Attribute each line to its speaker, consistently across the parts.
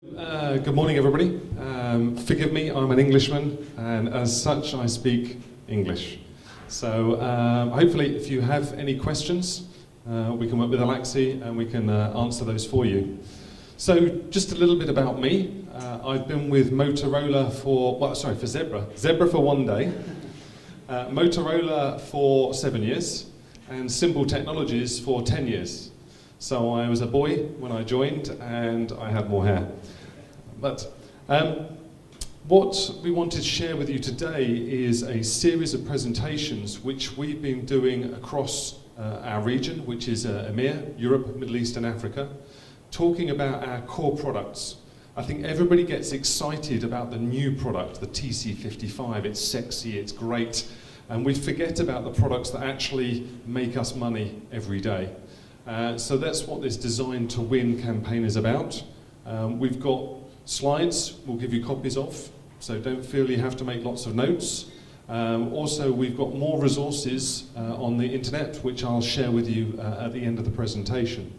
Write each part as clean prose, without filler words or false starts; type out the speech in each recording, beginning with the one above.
Speaker 1: Good morning, everybody. Forgive me, I'm an Englishman, and as such, I speak English. So hopefully, if you have any questions, we can work with Alexi and we can answer those for you. So just a little bit about me. I've been with Motorola for Zebra for 1 day, Motorola for 7 years, and Symbol Technologies for 10 years. So I was a boy when I joined, and I had more hair. But what we wanted to share with you today is a series of presentations which we've been doing across our region, which is EMEA, Europe, Middle East and Africa, talking about our core products. I think everybody gets excited about the new product, the TC55. It's sexy, it's great, and we forget about the products that actually make us money every day. So that's what this Design to Win campaign is about. We've got slides we'll give you copies of, so don't feel you have to make lots of notes. Also, we've got more resources on the internet, which I'll share with you at the end of the presentation.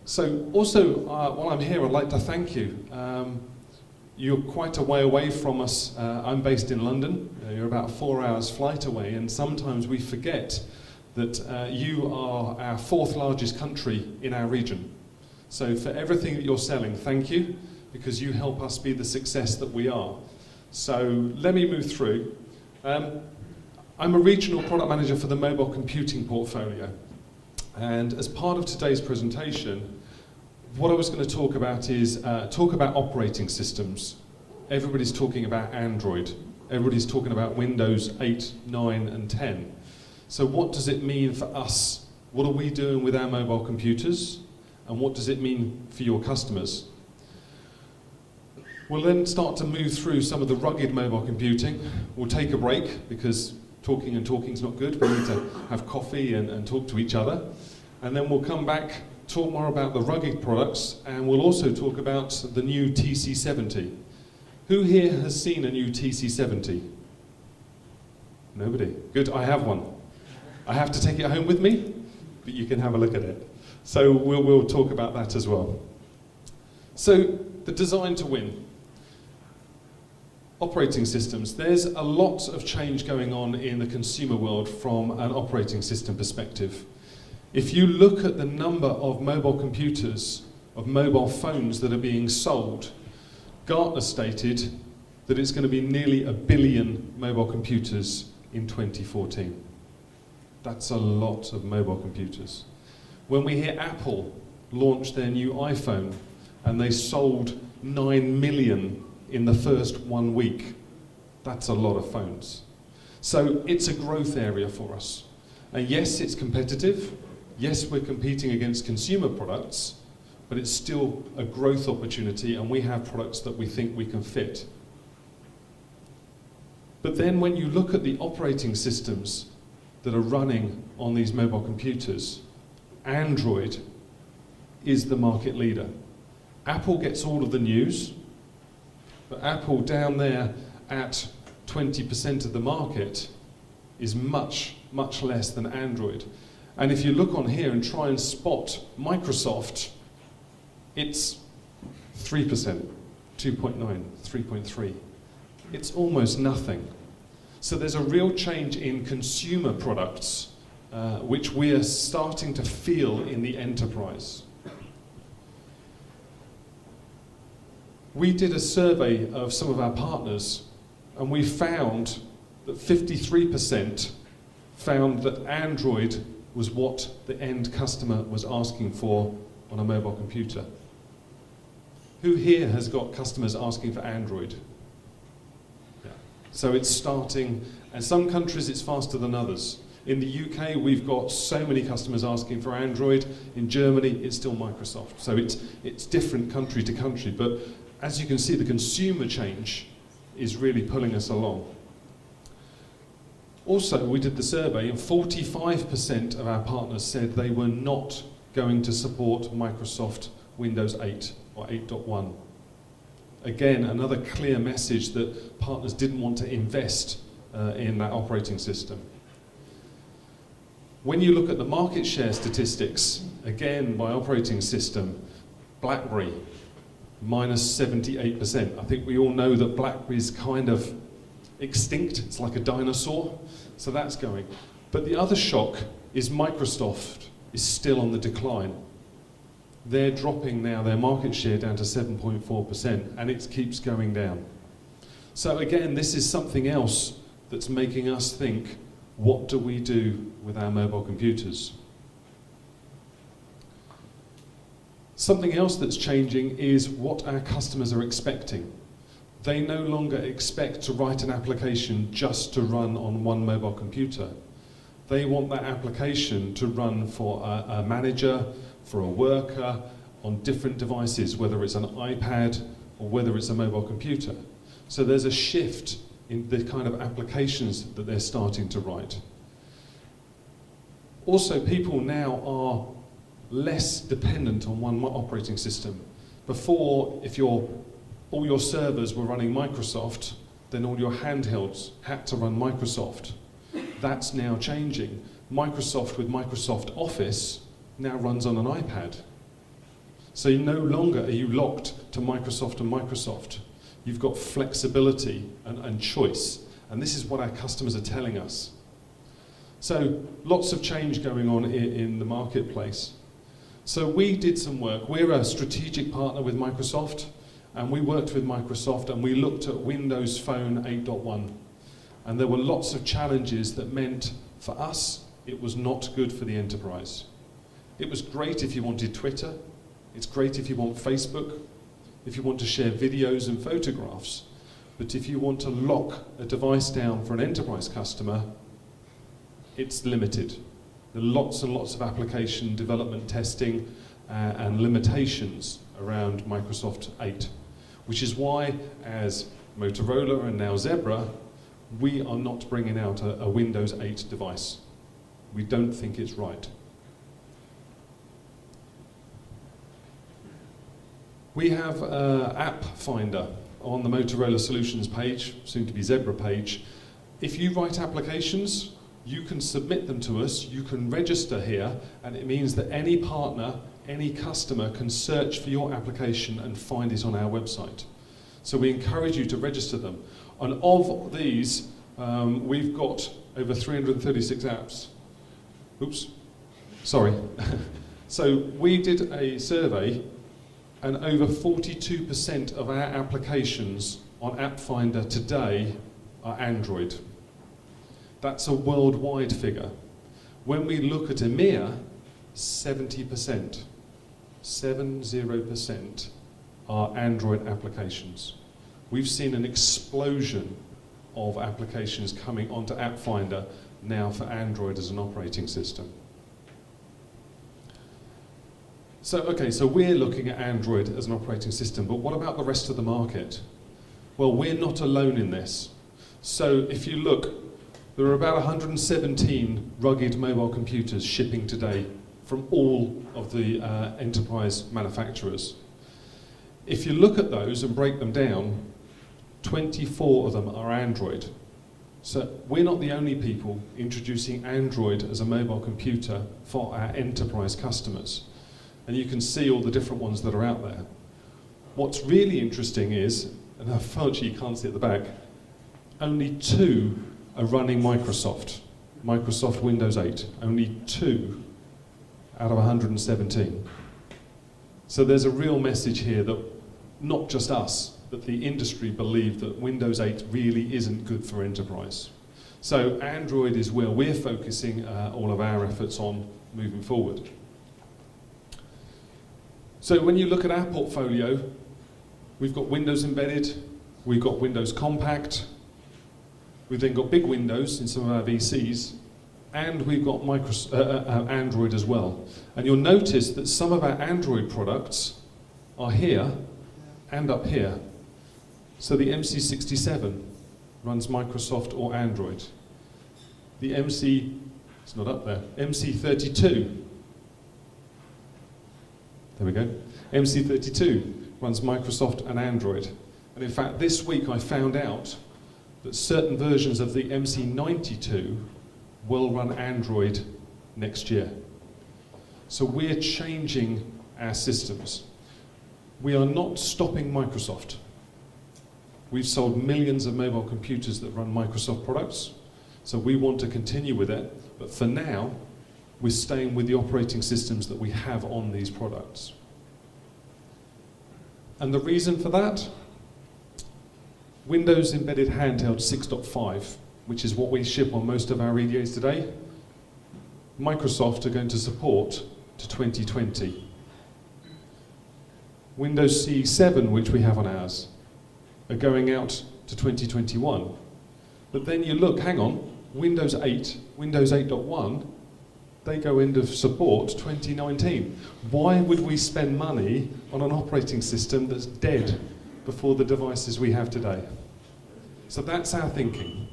Speaker 1: So also, while I'm here, I'd like to thank you. You're quite a way away from us. I'm based in London. You're about 4 hours flight away, and sometimes we forget that you are our 4th largest country in our region. So for everything that you're selling, thank you, because you help us be the success that we are. So let me move through. I'm a regional product manager for the mobile computing portfolio. And as part of today's presentation, what I was going to talk about is talk about operating systems. Everybody's talking about Android. Everybody's talking about Windows 8, 9 and 10. So what does it mean for us? What are we doing with our mobile computers? And what does it mean for your customers? We'll then start to move through some of the rugged mobile computing. We'll take a break because talking is not good. We need to have coffee and talk to each other. And then we'll come back, talk more about the rugged products, and we'll also talk about the new TC70. Who here has seen a new TC70? Nobody. Good, I have one. I have to take it home with me, but you can have a look at it. So we'll talk about that as well. So the Design to Win. Operating systems. There's a lot of change going on in the consumer world from an operating system perspective. If you look at the number of mobile computers, of mobile phones that are being sold, Gartner stated that it's going to be nearly 1 billion mobile computers in 2014. That's a lot of mobile computers. When we hear Apple launch their new iPhone and they sold 9 million in the first 1 week, that's a lot of phones. So it's a growth area for us. And yes, it's competitive. Yes, we're competing against consumer products, but it's still a growth opportunity, and we have products that we think we can fit. But then when you look at the operating systems that are running on these mobile computers, Android is the market leader. Apple gets all of the news, but Apple down there at 20% of the market is much, much less than Android. And if you look on here and try and spot Microsoft, it's 3%, 2.9, 3.3. It's almost nothing. So there's a real change in consumer products, which we are starting to feel in the enterprise. We did a survey of some of our partners, and we found that 53% found that Android was what the end customer was asking for on a mobile computer. Who here has got customers asking for Android? Yeah. So it's starting, and some countries it's faster than others. In the UK, we've got so many customers asking for Android. In Germany, it's still Microsoft. So it's different country to country, but as you can see, the consumer change is really pulling us along. Also, we did the survey, and 45% of our partners said they were not going to support Microsoft Windows 8 or 8.1. Again, another clear message that partners didn't want to invest in that operating system. When you look at the market share statistics, again, by operating system, BlackBerry, minus 78%. I think we all know that BlackBerry's kind of extinct. It's like a dinosaur. So that's going. But the other shock is Microsoft is still on the decline. They're dropping now their market share down to 7.4%, and it keeps going down. So again, this is something else that's making us think, what do we do with our mobile computers? Something else that's changing is what our customers are expecting. They no longer expect to write an application just to run on one mobile computer. They want that application to run for a manager, for a worker, on different devices, whether it's an iPad or whether it's a mobile computer. So there's a shift in the kind of applications that they're starting to write. Also, people now are less dependent on one operating system. Before, if all your servers were running Microsoft, then all your handhelds had to run Microsoft. That's now changing. Microsoft with Microsoft Office now runs on an iPad. So no longer are you locked to Microsoft and Microsoft. You've got flexibility and choice. And this is what our customers are telling us. So lots of change going on in the marketplace. So we did some work. We're a strategic partner with Microsoft, and we worked with Microsoft and we looked at Windows Phone 8.1. And there were lots of challenges that meant, for us, it was not good for the enterprise. It was great if you wanted Twitter. It's great if you want Facebook, if you want to share videos and photographs. But if you want to lock a device down for an enterprise customer, it's limited. There are lots and lots of application development testing and limitations around Microsoft 8, which is why, as Motorola and now Zebra, we are not bringing out a Windows 8 device. We don't think it's right. We have App Finder on the Motorola Solutions page, soon to be Zebra page. If you write applications, you can submit them to us, you can register here, and it means that any partner, any customer can search for your application and find it on our website. So we encourage you to register them. And of these, we've got over 336 apps. Oops, sorry. So we did a survey, and over 42% of our applications on App Finder today are Android. That's a worldwide figure. When we look at EMEA, 70%, 70% are Android applications. We've seen an explosion of applications coming onto App Finder now for Android as an operating system. So we're looking at Android as an operating system, but what about the rest of the market? Well, we're not alone in this. So if you look, there are about 117 rugged mobile computers shipping today from all of the enterprise manufacturers. If you look at those and break them down, 24 of them are Android. So we're not the only people introducing Android as a mobile computer for our enterprise customers. And you can see all the different ones that are out there. What's really interesting is, and unfortunately you can't see at the back, only 2 are running Microsoft Windows 8. Only 2 out of 117. So there's a real message here that not just us, but the industry believe that Windows 8 really isn't good for enterprise. So Android is where we're focusing all of our efforts on moving forward. So when you look at our portfolio, we've got Windows Embedded, we've got Windows Compact, we've then got big Windows in some of our VCs, and we've got Android as well. And you'll notice that some of our Android products are here and up here. So the MC67 runs Microsoft or Android. The it's not up there, MC32, there we go, MC32 runs Microsoft and Android. And in fact, this week I found out that certain versions of the MC92 will run Android next year. So we're changing our systems. We are not stopping Microsoft. We've sold millions of mobile computers that run Microsoft products, so we want to continue with it, but for now, we're staying with the operating systems that we have on these products. And the reason for that? Windows Embedded Handheld 6.5, which is what we ship on most of our EDAs today, Microsoft are going to support to 2020. Windows CE 7, which we have on ours, are going out to 2021. But then you look, hang on, Windows 8, Windows 8.1, they go end of support 2019. Why would we spend money on an operating system that's dead before the devices we have today? So that's our thinking.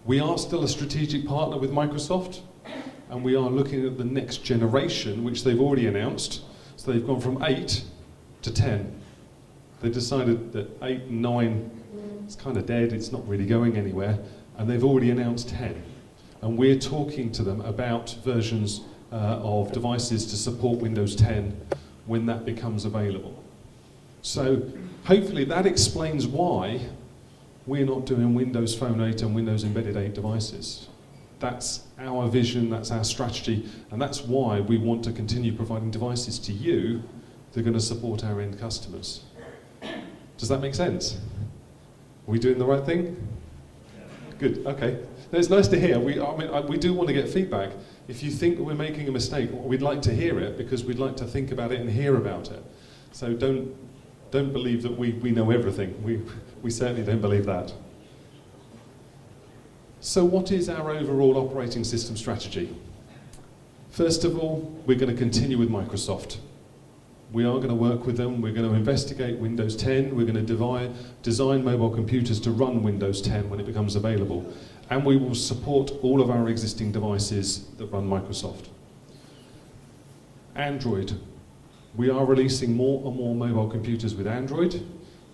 Speaker 1: We are still a strategic partner with Microsoft, and we are looking at the next generation, which they've already announced. So they've gone from 8 to 10. They decided that 8 and 9 is kind of dead, it's not really going anywhere, and they've already announced 10. And we're talking to them about versions of devices to support Windows 10 when that becomes available. So hopefully that explains why we're not doing Windows Phone 8 and Windows Embedded 8 devices. That's our vision, that's our strategy, and that's why we want to continue providing devices to you that are going to support our end customers. Does that make sense? Are we doing the right thing? Good, okay. It's nice to hear. We do want to get feedback. If you think that we're making a mistake, we'd like to hear it, because we'd like to think about it and hear about it. So don't believe that we know everything. We certainly don't believe that. So what is our overall operating system strategy? First of all, we're going to continue with Microsoft. We are going to work with them. We're going to investigate Windows 10. We're going to design mobile computers to run Windows 10 when it becomes available. And we will support all of our existing devices that run Microsoft. Android. We are releasing more and more mobile computers with Android,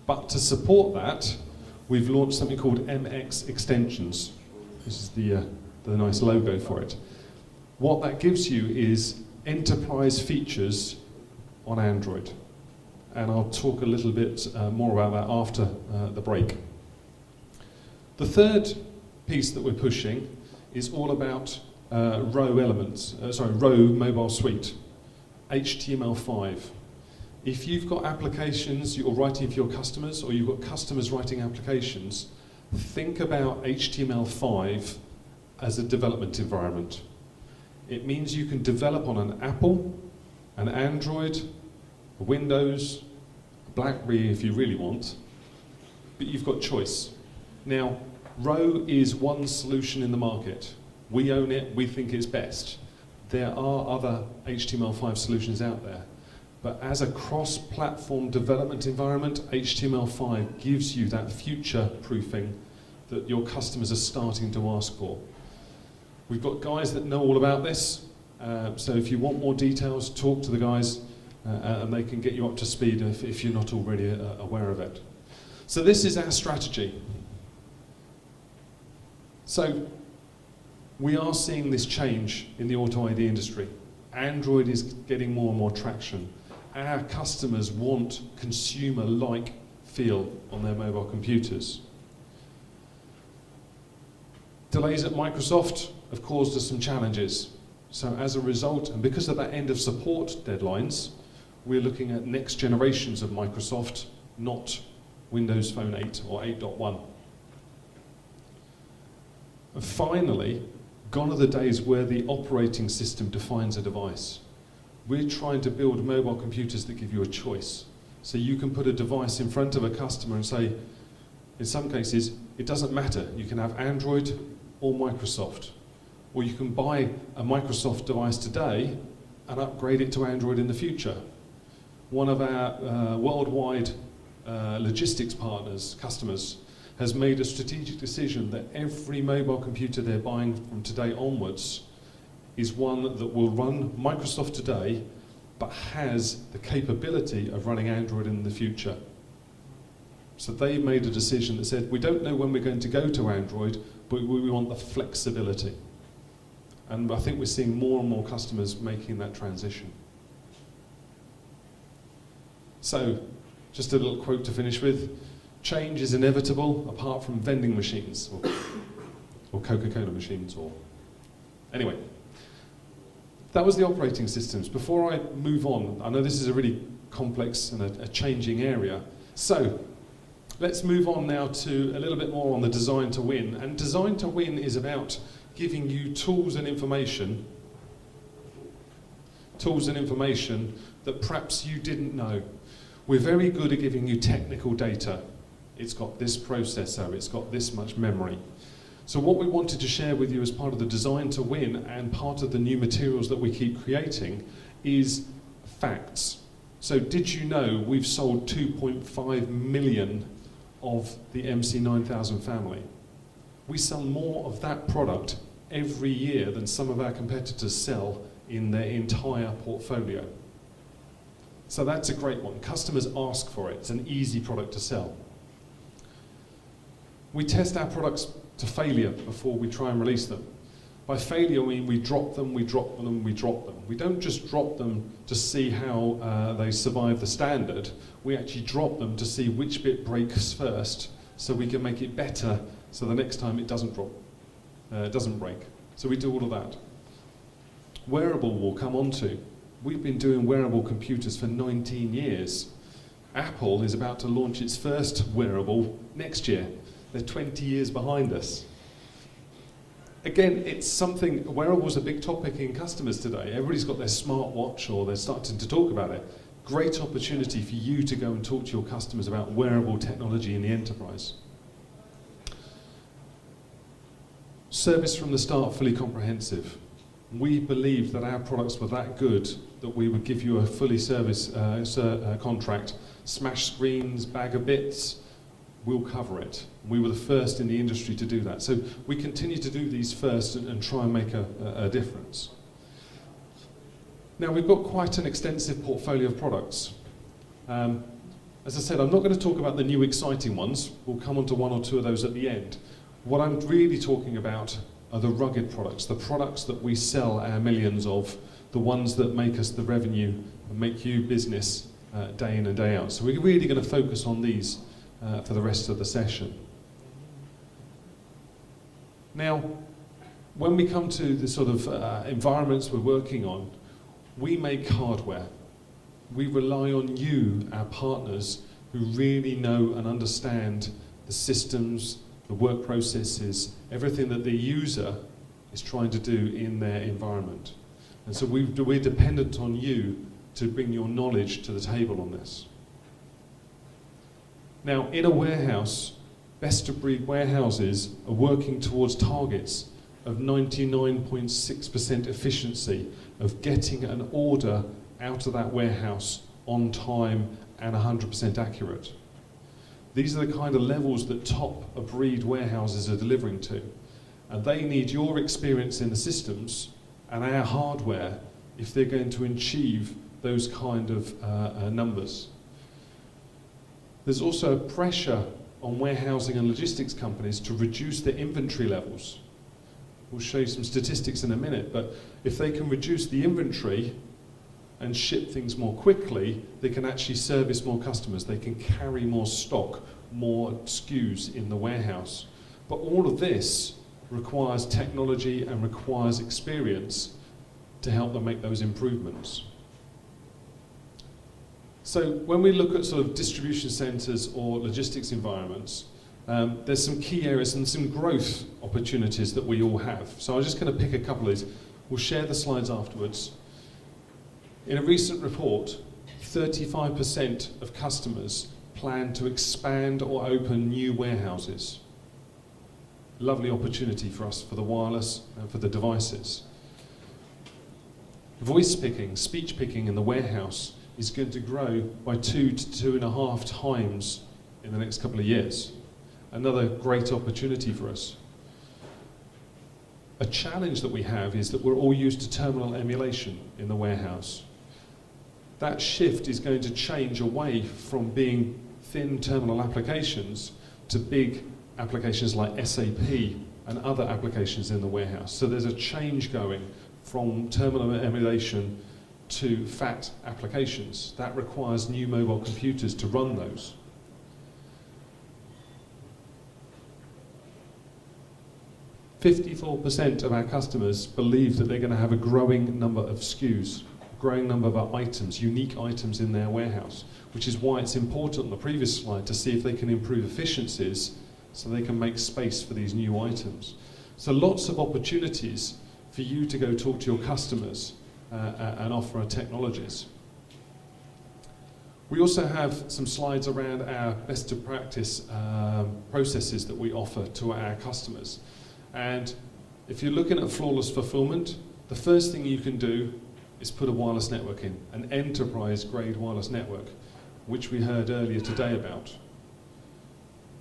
Speaker 1: but to support that, we've launched something called MX Extensions. This is the nice logo for it. What that gives you is enterprise features on Android. And I'll talk a little bit more about that after the break. The third piece that we're pushing is all about Row Mobile Suite, HTML5. If you've got applications you're writing for your customers, or you've got customers writing applications, think about HTML5 as a development environment. It means you can develop on an Apple, an Android, a Windows, a BlackBerry if you really want, but you've got choice. Now, Row is one solution in the market. We own it, we think it's best. There are other HTML5 solutions out there, but as a cross-platform development environment, HTML5 gives you that future proofing that your customers are starting to ask for. We've got guys that know all about this, so if you want more details, talk to the guys, and they can get you up to speed if you're not already aware of it. So this is our strategy. So we are seeing this change in the auto ID industry. Android is getting more and more traction. Our customers want consumer-like feel on their mobile computers. Delays at Microsoft have caused us some challenges. So as a result, and because of that end of support deadlines, we're looking at next generations of Microsoft, not Windows Phone 8 or 8.1. And finally, gone are the days where the operating system defines a device. We're trying to build mobile computers that give you a choice. So you can put a device in front of a customer and say, in some cases, it doesn't matter. You can have Android or Microsoft. Or you can buy a Microsoft device today and upgrade it to Android in the future. One of our worldwide logistics partners, customers, has made a strategic decision that every mobile computer they're buying from today onwards is one that will run Microsoft today, but has the capability of running Android in the future. So they made a decision that said, we don't know when we're going to go to Android, but we want the flexibility. And I think we're seeing more and more customers making that transition. So, just a little quote to finish with. Change is inevitable apart from vending machines or Coca-Cola machines or... Anyway, that was the operating systems. Before I move on, I know this is a really complex and a changing area. So, let's move on now to a little bit more on the design to win. And design to win is about giving you tools and information that perhaps you didn't know. We're very good at giving you technical data. It's got this processor, it's got this much memory. So what we wanted to share with you as part of the design to win and part of the new materials that we keep creating is facts. So did you know we've sold 2.5 million of the MC9000 family? We sell more of that product every year than some of our competitors sell in their entire portfolio. So that's a great one. Customers ask for it. It's an easy product to sell. We test our products to failure before we try and release them. By failure, I mean we drop them, we drop them, we drop them. We don't just drop them to see how they survive the standard. We actually drop them to see which bit breaks first so we can make it better so the next time it doesn't break. So we do all of that. Wearable we'll come on to. We've been doing wearable computers for 19 years. Apple is about to launch its first wearable next year. They're 20 years behind us. Again, it's something, wearables are a big topic in customers today. Everybody's got their smartwatch or they're starting to talk about it. Great opportunity for you to go and talk to your customers about wearable technology in the enterprise. Service from the start, fully comprehensive. We believe that our products were that good that we would give you a fully service contract. Smash screens, bag of bits, we'll cover it. We were the first in the industry to do that. So we continue to do these first and try and make a difference. Now we've got quite an extensive portfolio of products. As I said, I'm not going to talk about the new exciting ones. We'll come on to one or two of those at the end. What I'm really talking about are the rugged products, the products that we sell our millions of, the ones that make us the revenue and make you business day in and day out. So we're really going to focus on these for the rest of the session. Now, when we come to the sort of environments we're working on, we make hardware. We rely on you, our partners, who really know and understand the systems, the work processes, everything that the user is trying to do in their environment. And so we're dependent on you to bring your knowledge to the table on this. Now, in a warehouse, best-of-breed warehouses are working towards targets of 99.6% efficiency of getting an order out of that warehouse on time and 100% accurate. These are the kind of levels that top-of-breed warehouses are delivering to. And they need your experience in the systems and our hardware if they're going to achieve those kind of numbers. There's also a pressure on warehousing and logistics companies to reduce their inventory levels. We'll show you some statistics in a minute, but if they can reduce the inventory and ship things more quickly, they can actually service more customers. They can carry more stock, more SKUs in the warehouse. But all of this requires technology and requires experience to help them make those improvements. So when we look at sort of distribution centres or logistics environments, there's some key areas and some growth opportunities that we all have. So I'm just going to pick a couple of these. We'll share the slides afterwards. In a recent report, 35% of customers plan to expand or open new warehouses. Lovely opportunity for us for the wireless and for the devices. Voice picking, speech picking in the warehouse is going to grow by 2 to 2.5 times in the next couple of years. Another great opportunity for us. A challenge that we have is that we're all used to terminal emulation in the warehouse. That shift is going to change away from being thin terminal applications to big applications like SAP and other applications in the warehouse. So there's a change going from terminal emulation to fat applications. That requires new mobile computers to run those. "54% of our customers believe that they're going to have a growing number of SKUs, growing number of items, unique items in their warehouse, which is why it's important on the previous slide to see if they can improve efficiencies so they can make space for these new items. So lots of opportunities for you to go talk to your customers and offer our technologies. We also have some slides around our best of practice processes that we offer to our customers. And if you're looking at flawless fulfillment, the first thing you can do is put a wireless network in, an enterprise-grade wireless network, which we heard earlier today about.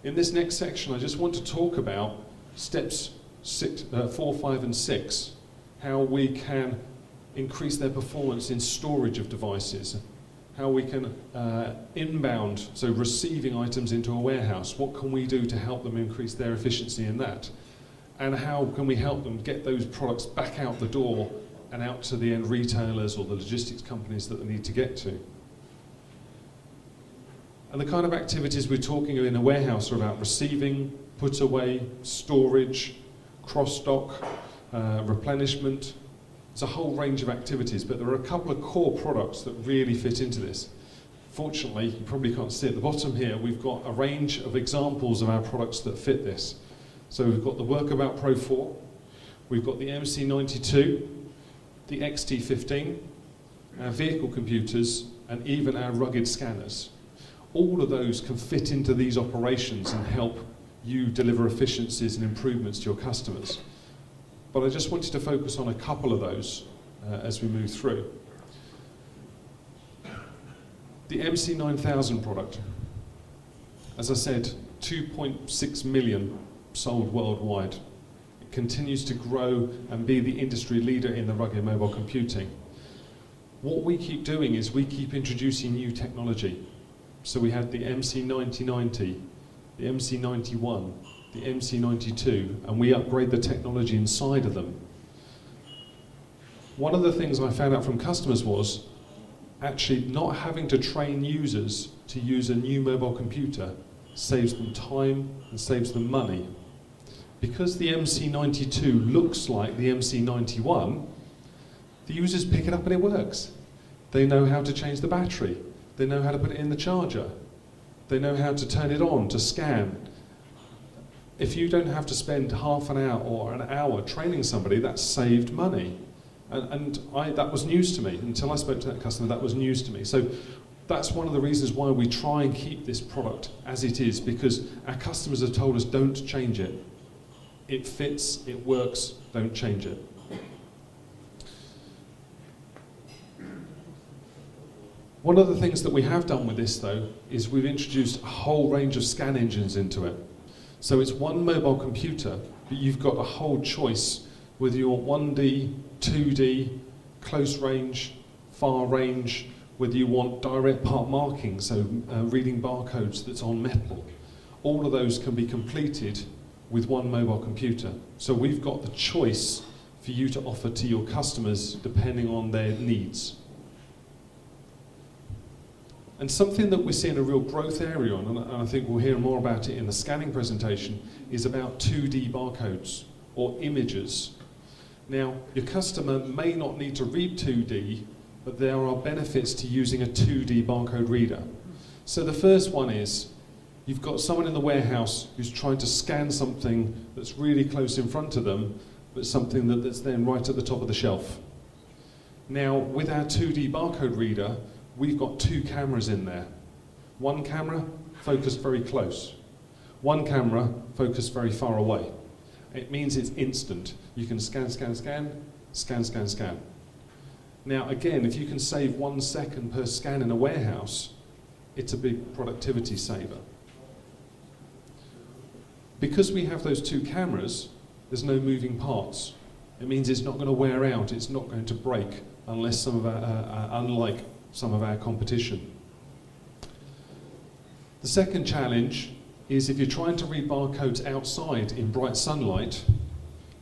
Speaker 1: In this next section, I just want to talk about steps 4, 5, and 6, how we can increase their performance in storage of devices, how we can inbound, so receiving items into a warehouse, what can we do to help them increase their efficiency in that, and how can we help them get those products back out the door and out to the end retailers or the logistics companies that they need to get to. And the kind of activities we're talking in a warehouse are about receiving, put away, storage, cross-stock, replenishment. It's a whole range of activities, but there are a couple of core products that really fit into this. Fortunately, you probably can't see at the bottom here, we've got a range of examples of our products that fit this. So we've got the Workabout Pro 4, we've got the MC92, the XT15, our vehicle computers, and even our rugged scanners. All of those can fit into these operations and help you deliver efficiencies and improvements to your customers. But I just wanted to focus on a couple of those as we move through. The MC9000 product, as I said, 2.6 million sold worldwide. It continues to grow and be the industry leader in the rugged mobile computing. What we keep doing is we keep introducing new technology. So we had the MC9090, the MC91, the MC92, and we upgrade the technology inside of them. One of the things I found out from customers was actually not having to train users to use a new mobile computer saves them time and saves them money. Because the MC92 looks like the MC91, the users pick it up and it works. They know how to change the battery. They know how to put it in the charger. They know how to turn it on, to scan. If you don't have to spend half an hour or an hour training somebody, that's saved money. And that was news to me. Until I spoke to that customer, that was news to me. So that's one of the reasons why we try and keep this product as it is, because our customers have told us don't change it. It fits, it works, don't change it. One of the things that we have done with this, though, is we've introduced a whole range of scan engines into it. So it's one mobile computer, but you've got a whole choice whether you want 1D, 2D, close range, far range, whether you want direct part marking, so reading barcodes that's on metal. All of those can be completed with one mobile computer. So we've got the choice for you to offer to your customers depending on their needs. And something that we're seeing a real growth area on, and I think we'll hear more about it in the scanning presentation, is about 2D barcodes or images. Now, your customer may not need to read 2D, but there are benefits to using a 2D barcode reader. So the first one is, you've got someone in the warehouse who's trying to scan something that's really close in front of them, but something that's then right at the top of the shelf. Now, with our 2D barcode reader, we've got two cameras in there. One camera focused very close. One camera focused very far away. It means it's instant. You can scan, scan, scan, scan, scan, scan. Now again, if you can save 1 second per scan in a warehouse, it's a big productivity saver. Because we have those two cameras, there's no moving parts. It means it's not going to wear out, it's not going to break, unlike some of our competition. The second challenge is if you're trying to read barcodes outside in bright sunlight,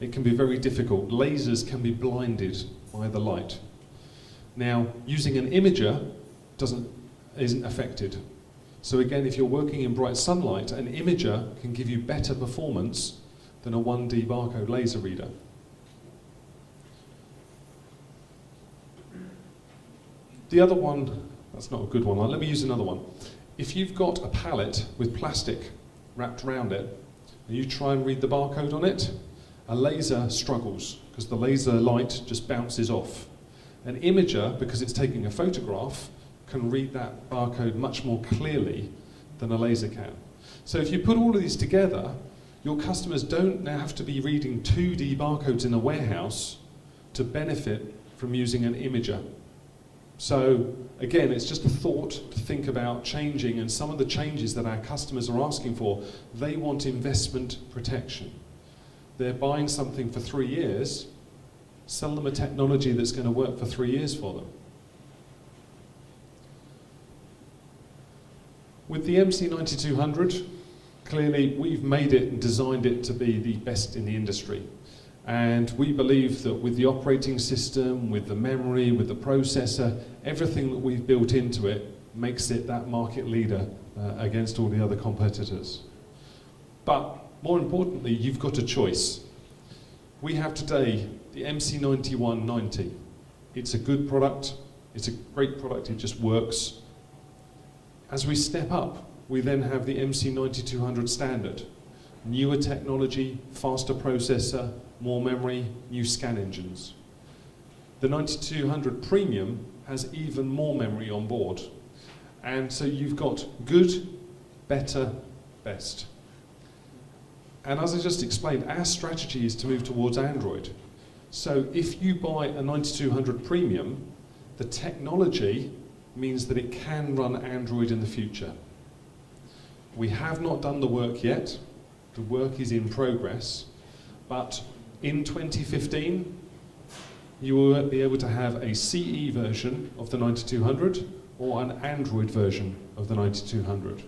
Speaker 1: it can be very difficult. Lasers can be blinded by the light. Now, using an imager isn't affected. So again, if you're working in bright sunlight, an imager can give you better performance than a 1D barcode laser reader. The other one, that's not a good one, let me use another one. If you've got a pallet with plastic wrapped around it, and you try and read the barcode on it, a laser struggles, because the laser light just bounces off. An imager, because it's taking a photograph, can read that barcode much more clearly than a laser can. So if you put all of these together, your customers don't now have to be reading 2D barcodes in a warehouse to benefit from using an imager. So again, it's just a thought to think about changing, and some of the changes that our customers are asking for, they want investment protection. They're buying something for 3 years, sell them a technology that's going to work for 3 years for them. With the MC9200, clearly we've made it and designed it to be the best in the industry. And we believe that with the operating system, with the memory, with the processor, everything that we've built into it makes it that market leader against all the other competitors. But more importantly, you've got a choice. We have today the MC9190. It's a good product, it's a great product, it just works. As we step up, we then have the MC9200 standard. Newer technology, faster processor, more memory, new scan engines. The 9200 Premium has even more memory on board. And so you've got good, better, best. And as I just explained, our strategy is to move towards Android. So if you buy a 9200 Premium, the technology means that it can run Android in the future. We have not done the work yet. The work is in progress. But in 2015, you will be able to have a CE version of the 9200 or an Android version of the 9200.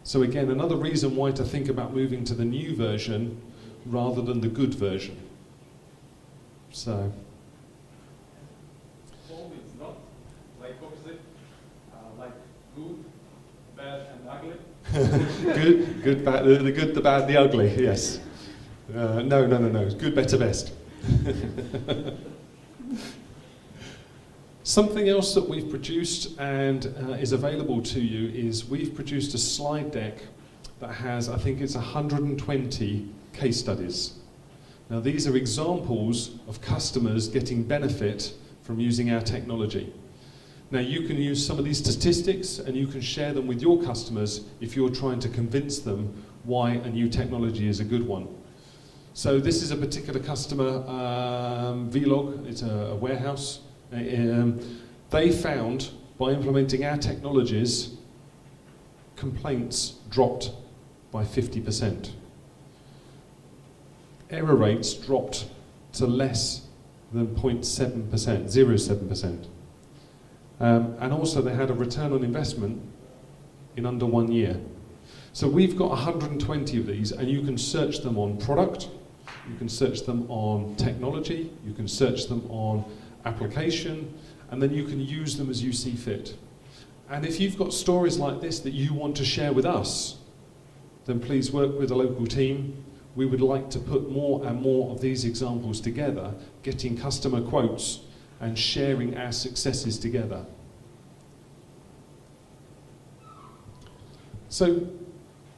Speaker 1: So again, another reason why to think about moving to the new version rather than the good version. So.
Speaker 2: It's not like opposite, like good, bad, and ugly.
Speaker 1: Good, bad, the good, the bad, the ugly. Yes. No. Good, better, best. Something else that we've produced and is available to you is we've produced a slide deck that has, I think it's 120 case studies. Now these are examples of customers getting benefit from using our technology. Now you can use some of these statistics and you can share them with your customers if you're trying to convince them why a new technology is a good one. So this is a particular customer, Vlog, it's a warehouse. They found, by implementing our technologies, complaints dropped by 50%. Error rates dropped to less than 0.7%, 0.7%. And also they had a return on investment in under 1 year. So we've got 120 of these, and you can search them on product, you can search them on technology, you can search them on application, and then you can use them as you see fit. And if you've got stories like this that you want to share with us, then please work with a local team. We would like to put more and more of these examples together, getting customer quotes and sharing our successes together. So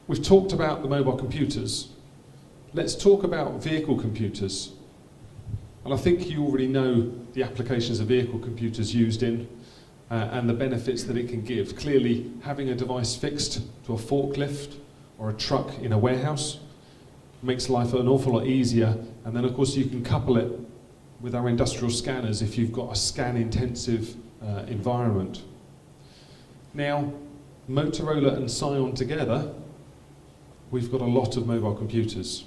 Speaker 1: we've talked about the mobile computers. Let's talk about vehicle computers. And I think you already know the applications of vehicle computers used in and the benefits that it can give. Clearly, having a device fixed to a forklift or a truck in a warehouse makes life an awful lot easier. And then, of course, you can couple it with our industrial scanners if you've got a scan-intensive environment. Now, Motorola and Scion together, we've got a lot of mobile computers.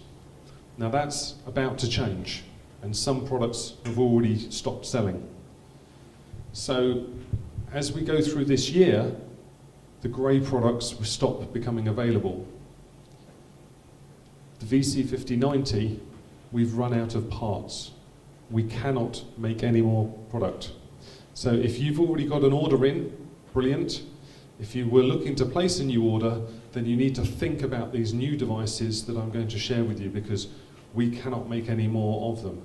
Speaker 1: Now that's about to change, and some products have already stopped selling. So as we go through this year, the grey products will stop becoming available. The VC5090, we've run out of parts. We cannot make any more product. So if you've already got an order in, brilliant. If you were looking to place a new order, then you need to think about these new devices that I'm going to share with you, because we cannot make any more of them.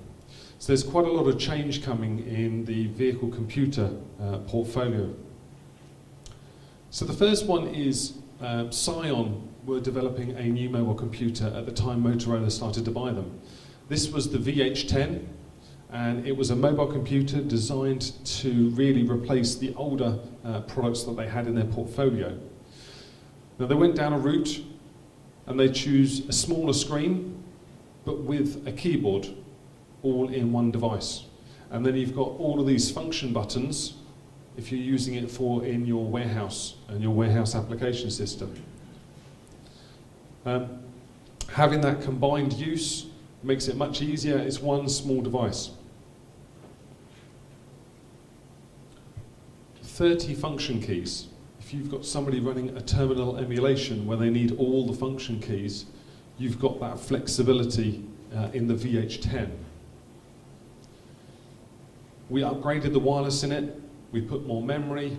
Speaker 1: So there's quite a lot of change coming in the vehicle computer portfolio. So the first one is Scion were developing a new mobile computer at the time Motorola started to buy them. This was the VH10, and it was a mobile computer designed to really replace the older products that they had in their portfolio. Now they went down a route and they choose a smaller screen but with a keyboard all in one device. And then you've got all of these function buttons if you're using it for in your warehouse and your warehouse application system. Having that combined use makes it much easier. It's one small device. 30 function keys. If you've got somebody running a terminal emulation where they need all the function keys, you've got that flexibility in the VH10. We upgraded the wireless in it, we put more memory,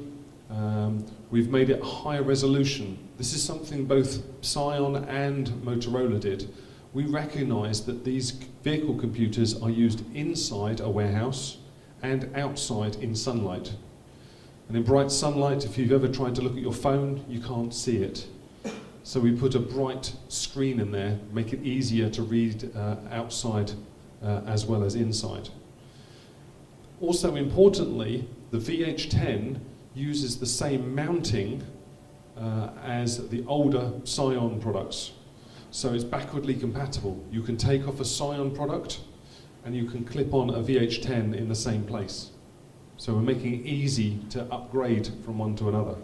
Speaker 1: we've made it higher resolution. This is something both Scion and Motorola did. We recognise that these vehicle computers are used inside a warehouse and outside in sunlight. And in bright sunlight, if you've ever tried to look at your phone, you can't see it. So we put a bright screen in there, make it easier to read outside as well as inside. Also importantly, the VH10 uses the same mounting as the older Scion products. So it's backwardly compatible. You can take off a Scion product and you can clip on a VH10 in the same place. So we're making it easy to upgrade from one to another.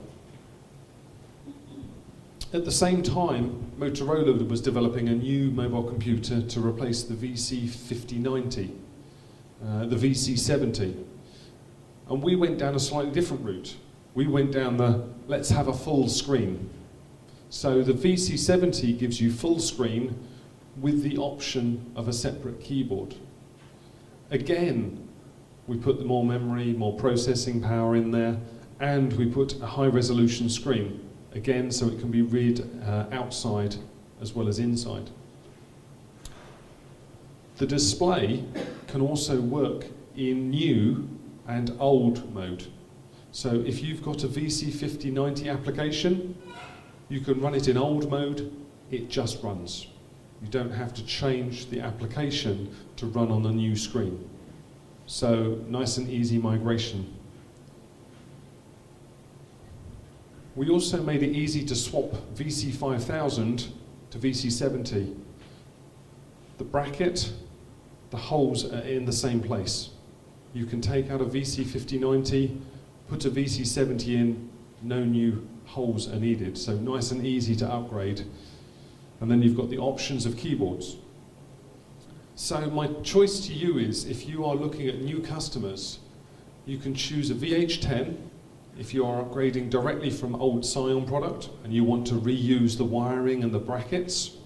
Speaker 1: At the same time, Motorola was developing a new mobile computer to replace the VC5090, the VC70. And we went down a slightly different route. We went down the, let's have a full screen. So the VC70 gives you full screen with the option of a separate keyboard. Again, we put more memory, more processing power in there, and we put a high resolution screen. Again, so it can be read outside as well as inside. The display can also work in new and old mode. So if you've got a VC5090 application, you can run it in old mode, it just runs. You don't have to change the application to run on the new screen. So nice and easy migration. We also made it easy to swap VC5000 to VC70. The bracket, the holes are in the same place. You can take out a VC5090, put a VC70 in, no new holes are needed. So nice and easy to upgrade. And then you've got the options of keyboards. So my choice to you is, if you are looking at new customers, you can choose a VH10 if you are upgrading directly from old Scion product and you want to reuse the wiring and the brackets.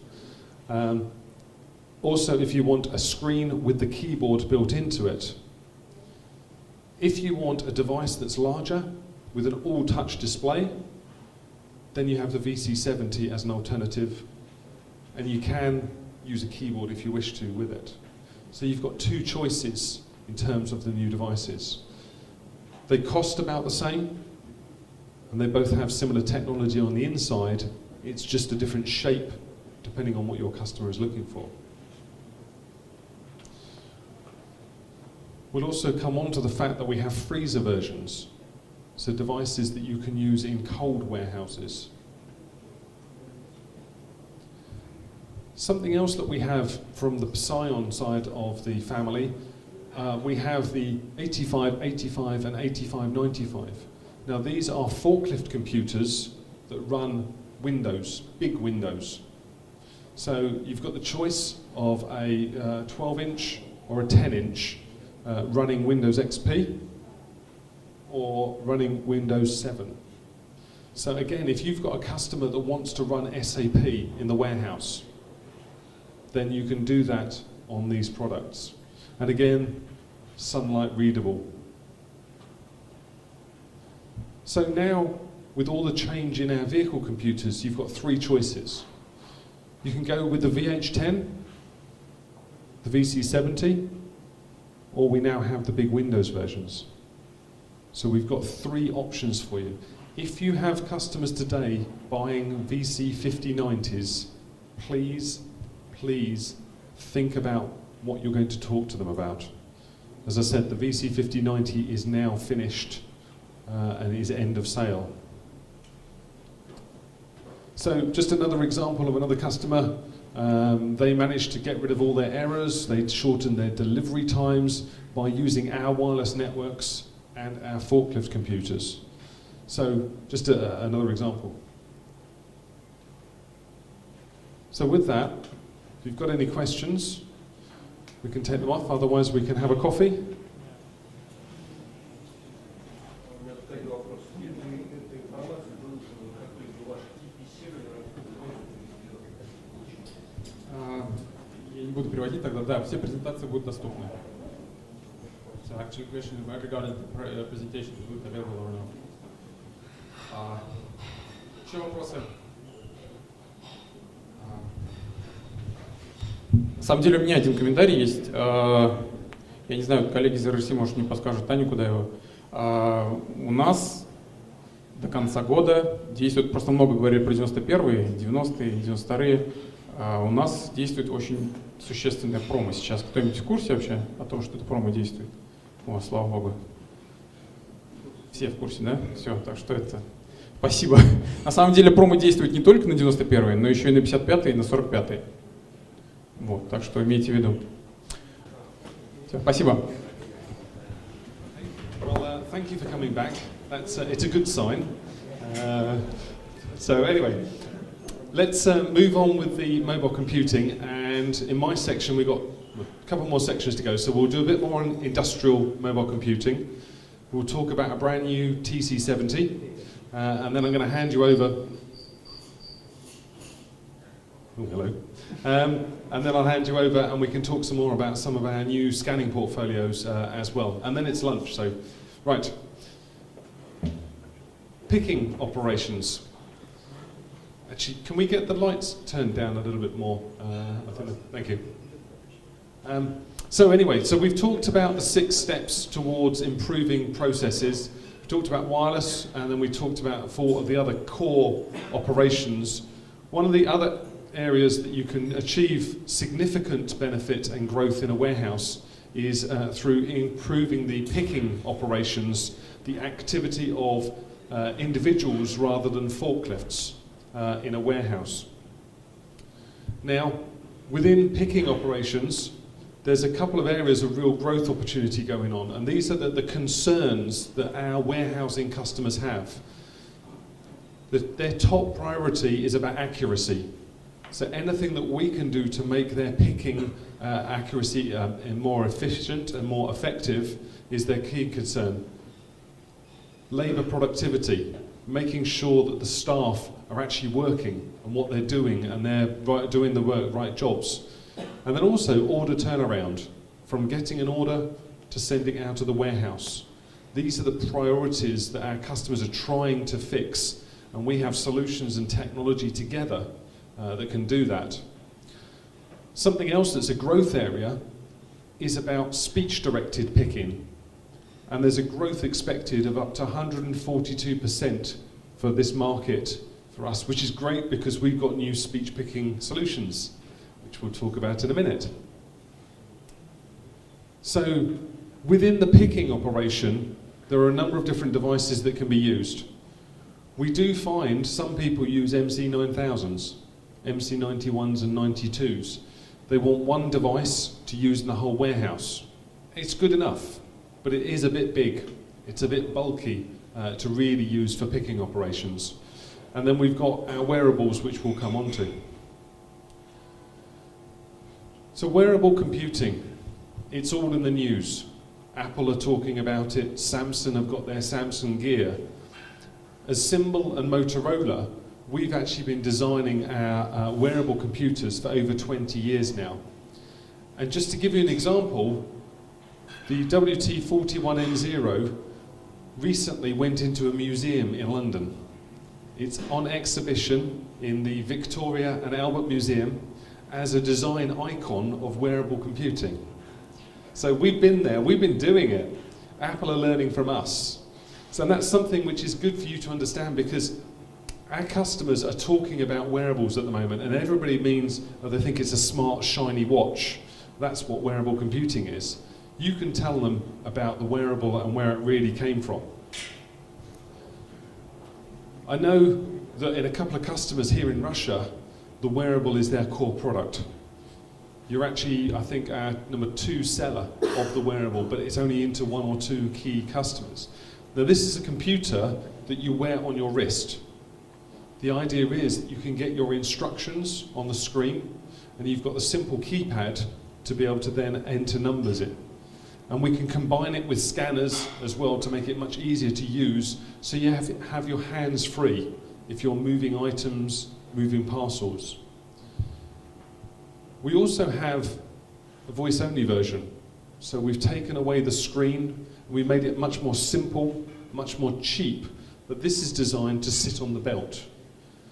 Speaker 1: Also, if you want a screen with the keyboard built into it. If you want a device that's larger with an all-touch display, then you have the VC70 as an alternative, and you can use a keyboard if you wish to with it. So you've got two choices in terms of the new devices. They cost about the same, and they both have similar technology on the inside. It's just a different shape depending on what your customer is looking for. We'll also come on to the fact that we have freezer versions, so devices that you can use in cold warehouses. Something else that we have from the Scion side of the family, we have the 8585 and 8595. Now these are forklift computers that run Windows, big Windows. So you've got the choice of a 12-inch or a 10-inch running Windows XP or running Windows 7. So again, if you've got a customer that wants to run SAP in the warehouse, then you can do that on these products. And again, sunlight readable. So now, with all the change in our vehicle computers, you've got three choices. You can go with the VH10, the VC70, or we now have the big Windows versions. So we've got three options for you. If you have customers today buying VC5090s, please think about what you're going to talk to them about. As I said, the VC5090 is now finished and is end of sale. So just another example of another customer. They managed to get rid of all their errors. They shortened their delivery times by using our wireless networks and our forklift computers. So just another example. So with that, if you've got any questions, we can take them off. Otherwise, we can have a coffee.
Speaker 3: Я не буду переводить тогда, да, все презентации будут доступны. So actually question regarding the presentation будет available or not. Еще вопросы? На самом деле у меня один комментарий есть. Я не знаю, коллеги из РРС, может, не подскажут Таню, куда его. У нас до конца года действует, просто много говорили про 91-е, 90-е, 92-е. У нас действует очень существенная промо сейчас. Кто-нибудь в курсе вообще о том, что это промо действует? О, слава богу. Все в курсе, да? Все, так что это... Спасибо. На самом деле промо действует не только на 91-е, но еще и на 55-е и на 45-е. Вот, так что имейте в виду. Все, спасибо.
Speaker 1: Well, thank you for coming back. That's it's a good sign. So anyway, let's move on with the mobile computing. And in my section, we've got a couple more sections to go. So we'll do a bit more on industrial mobile computing. We'll talk about a brand new TC70, and then I'm going to hand you over. Oh, hello. And then I'll hand you over and we can talk some more about some of our new scanning portfolios as well. And then it's lunch, so, right. Picking operations. Actually, can we get the lights turned down a little bit more? Thank you. So anyway, so we've talked about the 6 steps towards improving processes. We talked about wireless, and then we talked about 4 of the other core operations. One of the other areas that you can achieve significant benefit and growth in a warehouse is through improving the picking operations, the activity of individuals rather than forklifts in a warehouse. Now, within picking operations, there's a couple of areas of real growth opportunity going on, and these are the concerns that our warehousing customers have. Their top priority is about accuracy. So anything that we can do to make their picking accuracy more efficient and more effective is their key concern. Labour productivity, making sure that the staff are actually working and what they're doing and they're doing the right jobs. And then also order turnaround, from getting an order to sending it out to the warehouse. These are the priorities that our customers are trying to fix, and we have solutions and technology together that can do that. Something else that's a growth area is about speech-directed picking. And there's a growth expected of up to 142% for this market for us, which is great because we've got new speech picking solutions, which we'll talk about in a minute. So within the picking operation, there are a number of different devices that can be used. We do find some people use MC9000s, MC91s and 92s. They want one device to use in the whole warehouse. It's good enough, but it is a bit big. It's a bit bulky to really use for picking operations. And then we've got our wearables, which we'll come on to. So wearable computing, it's all in the news. Apple are talking about it, Samsung have got their Samsung Gear. As Symbol and Motorola, we've actually been designing our wearable computers for over 20 years now. And just to give you an example, the WT41N0 recently went into a museum in London. It's on exhibition in the Victoria and Albert Museum as a design icon of wearable computing. So we've been there, we've been doing it. Apple are learning from us. So that's something which is good for you to understand, because our customers are talking about wearables at the moment, and everybody means, oh, they think it's a smart, shiny watch. That's what wearable computing is. You can tell them about the wearable and where it really came from. I know that in a couple of customers here in Russia, the wearable is their core product. You're actually, I think, our number 2 seller of the wearable, but it's only into 1 or 2 key customers. Now, this is a computer that you wear on your wrist. The idea is that you can get your instructions on the screen, and you've got the simple keypad to be able to then enter numbers in. And we can combine it with scanners as well to make it much easier to use, so you have your hands free if you're moving items, moving parcels. We also have a voice-only version. So we've taken away the screen, we made it much more simple, much more cheap, but this is designed to sit on the belt.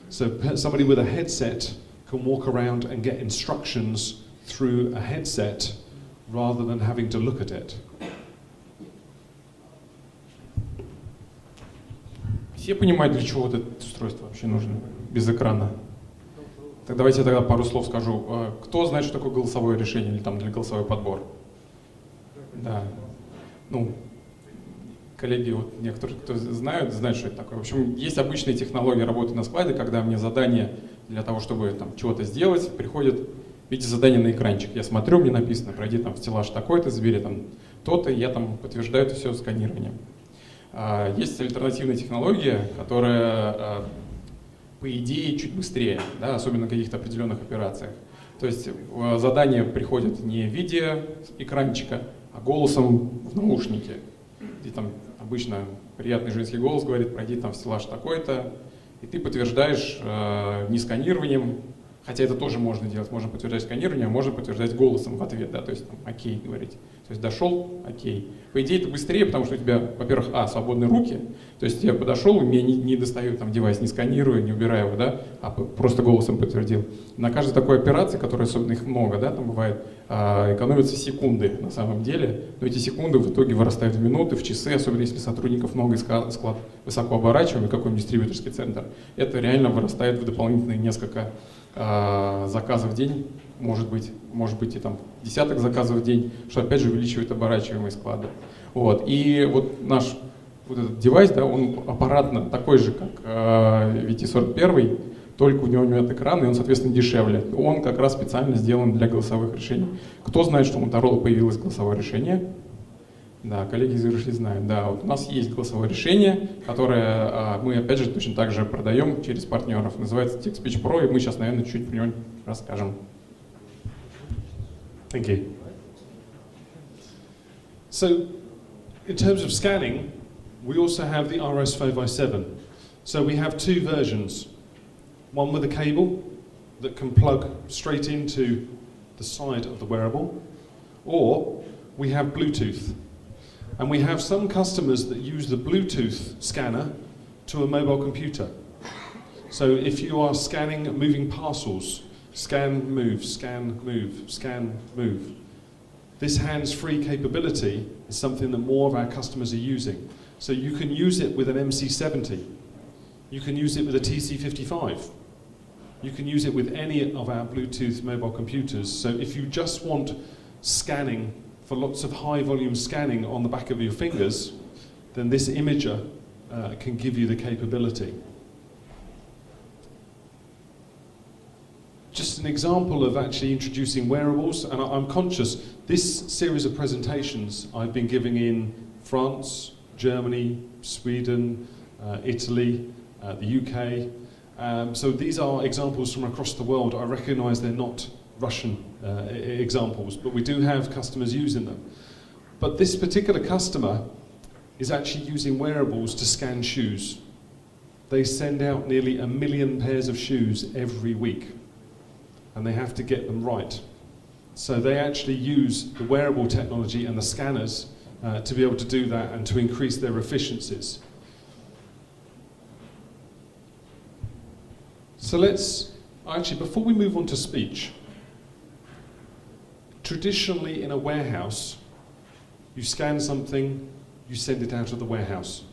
Speaker 1: So somebody with a headset can walk around and get instructions through a headset rather than having to look at it.
Speaker 3: Все понимают, для чего вот это устройство вообще нужно, без экрана? Так давайте я тогда пару слов скажу. Кто знает, что такое голосовое решение или там для голосовой подбор? Да. Ну, коллеги, вот некоторые, кто знают, что это такое. В общем, есть обычные технологии работы на складе, когда мне задание для того, чтобы там чего-то сделать, приходит в виде задания на экранчик. Я смотрю, мне написано, пройди там в стеллаж такой-то, забери там то-то, и я там подтверждаю это все сканированием. Есть альтернативная технология, которая, по идее, чуть быстрее, да, особенно на каких-то определенных операциях. То есть задание приходит не в виде экранчика, а голосом в наушнике. И там обычно приятный женский голос говорит, пройди там в стеллаж такой-то, и ты подтверждаешь не сканированием, хотя это тоже можно делать, можно подтверждать сканированием, а можно подтверждать голосом в ответ, да, то есть там окей говорить. То есть дошел, окей. По идее это быстрее, потому что у тебя, во-первых, свободные руки, то есть я подошел, у меня не достаю там девайс, не сканирую, не убираю его, да, а просто голосом подтвердил. На каждой такой операции, которой особенно их много, да, там бывает, экономятся секунды на самом деле, но эти секунды в итоге вырастают в минуты, в часы, особенно если сотрудников много и склад высоко оборачиваемый, какой-нибудь дистрибьюторский центр, это реально вырастает в дополнительные несколько заказов в день, может быть и там десяток заказов в день, что опять же увеличивает оборачиваемость склада. Вот. И вот наш вот этот девайс, да, он аппаратно такой же, как VT41, только у него нет экрана, и он, соответственно, дешевле. Он как раз специально сделан для голосовых решений. Кто знает, что у Motorola появилось голосовое решение? Да, коллеги из Ирши знают. Да, вот у нас есть голосовое решение, которое мы, опять же, точно так же продаем через партнеров. Называется TextSpeech Pro, и мы сейчас, наверное, чуть про него расскажем.
Speaker 1: Thank you. So, in terms of scanning, we also have the RS5i7. So we have 2 versions. One with a cable that can plug straight into the side of the wearable, or we have Bluetooth. And we have some customers that use the Bluetooth scanner to a mobile computer. So if you are scanning moving parcels, scan, move, scan, move, scan, move. This hands-free capability is something that more of our customers are using. So you can use it with an MC70. You can use it with a TC55. You can use it with any of our Bluetooth mobile computers. So if you just want scanning for lots of high-volume scanning on the back of your fingers, then this imager can give you the capability. Just an example of actually introducing wearables, and I'm conscious, this series of presentations I've been giving in France, Germany, Sweden, Italy, the UK. So these are examples from across the world. I recognise they're not Russian examples, but we do have customers using them. But this particular customer is actually using wearables to scan shoes. They send out nearly 1 million pairs of shoes every week, and they have to get them right. So they actually use the wearable technology and the scanners to be able to do that and to increase their efficiencies. So actually, before we move on to speech, traditionally in a warehouse, you scan something, you send it out of the warehouse.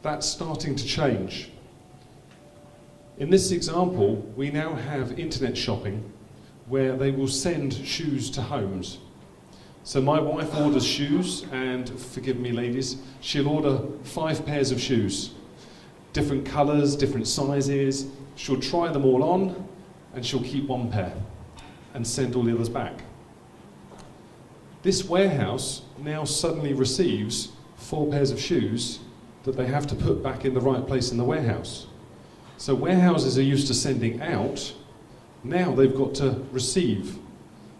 Speaker 1: That's starting to change. In this example, we now have internet shopping where they will send shoes to homes. So my wife orders shoes, and forgive me ladies, she'll order 5 pairs of shoes. Different colours, different sizes. She'll try them all on, and she'll keep 1 pair and send all the others back. This warehouse now suddenly receives 4 pairs of shoes that they have to put back in the right place in the warehouse. So warehouses are used to sending out, now they've got to receive.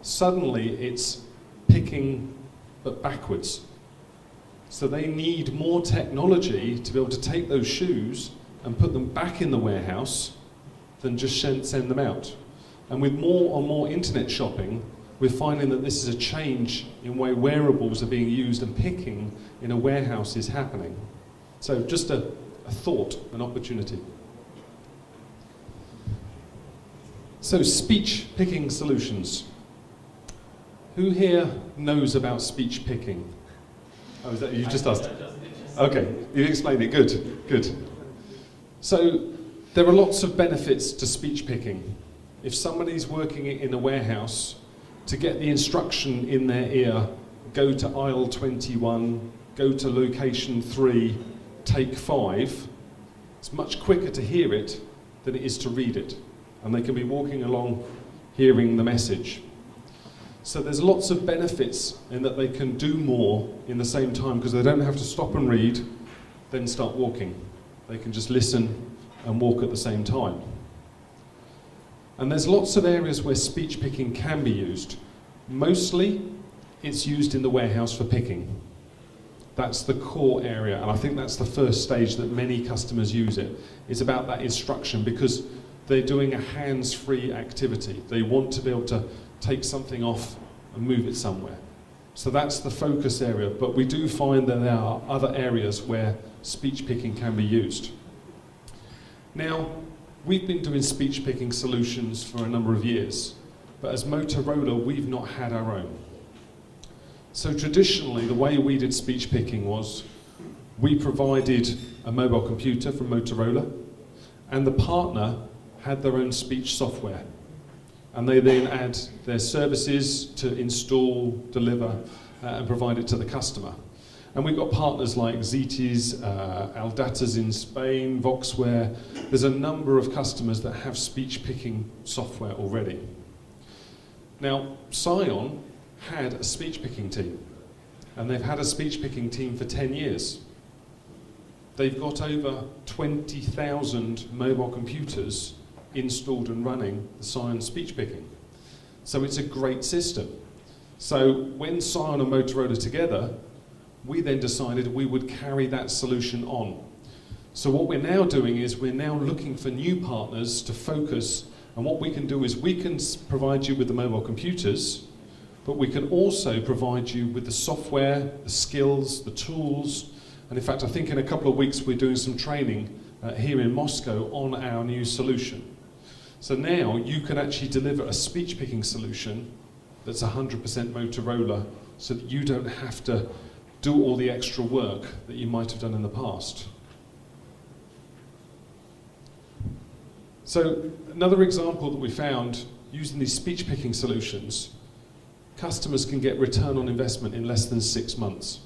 Speaker 1: Suddenly it's picking but backwards. So they need more technology to be able to take those shoes and put them back in the warehouse than just send them out. And with more and more internet shopping, we're finding that this is a change in way wearables are being used and picking in a warehouse is happening. So just a thought, an opportunity. So speech picking solutions. Who here knows about speech picking? Oh, is that you just asked? Okay, you explained it. Good, good. So there are lots of benefits to speech picking. If somebody's working in a warehouse, to get the instruction in their ear, go to aisle 21, go to location 3, take 5, it's much quicker to hear it than it is to read it. And they can be walking along hearing the message. So there's lots of benefits in that they can do more in the same time because they don't have to stop and read, then start walking. They can just listen and walk at the same time. And there's lots of areas where speech picking can be used. Mostly, it's used in the warehouse for picking. That's the core area, and I think that's the first stage that many customers use it. It's about that instruction because they're doing a hands-free activity. They want to be able to take something off and move it somewhere. So that's the focus area, but we do find that there are other areas where speech picking can be used. Now, we've been doing speech picking solutions for a number of years, but as Motorola, we've not had our own. So traditionally, the way we did speech picking was we provided a mobile computer from Motorola, and the partner had their own speech software. And they then add their services to install, deliver, and provide it to the customer. And we've got partners like Zetis, Aldatas in Spain, Voxware. There's a number of customers that have speech picking software already. Now, Scion had a speech picking team, and they've had a speech picking team for 10 years. They've got over 20,000 mobile computers installed and running the Scion speech picking. So it's a great system. So when Scion and Motorola together, we then decided we would carry that solution on. So what we're now doing is we're now looking for new partners to focus, and what we can do is we can provide you with the mobile computers, but we can also provide you with the software, the skills, the tools, and in fact I think in a couple of weeks we're doing some training here in Moscow on our new solution. So now you can actually deliver a speech picking solution that's 100% Motorola so that you don't have to do all the extra work that you might have done in the past. So another example that we found using these speech picking solutions, customers can get return on investment in less than 6 months.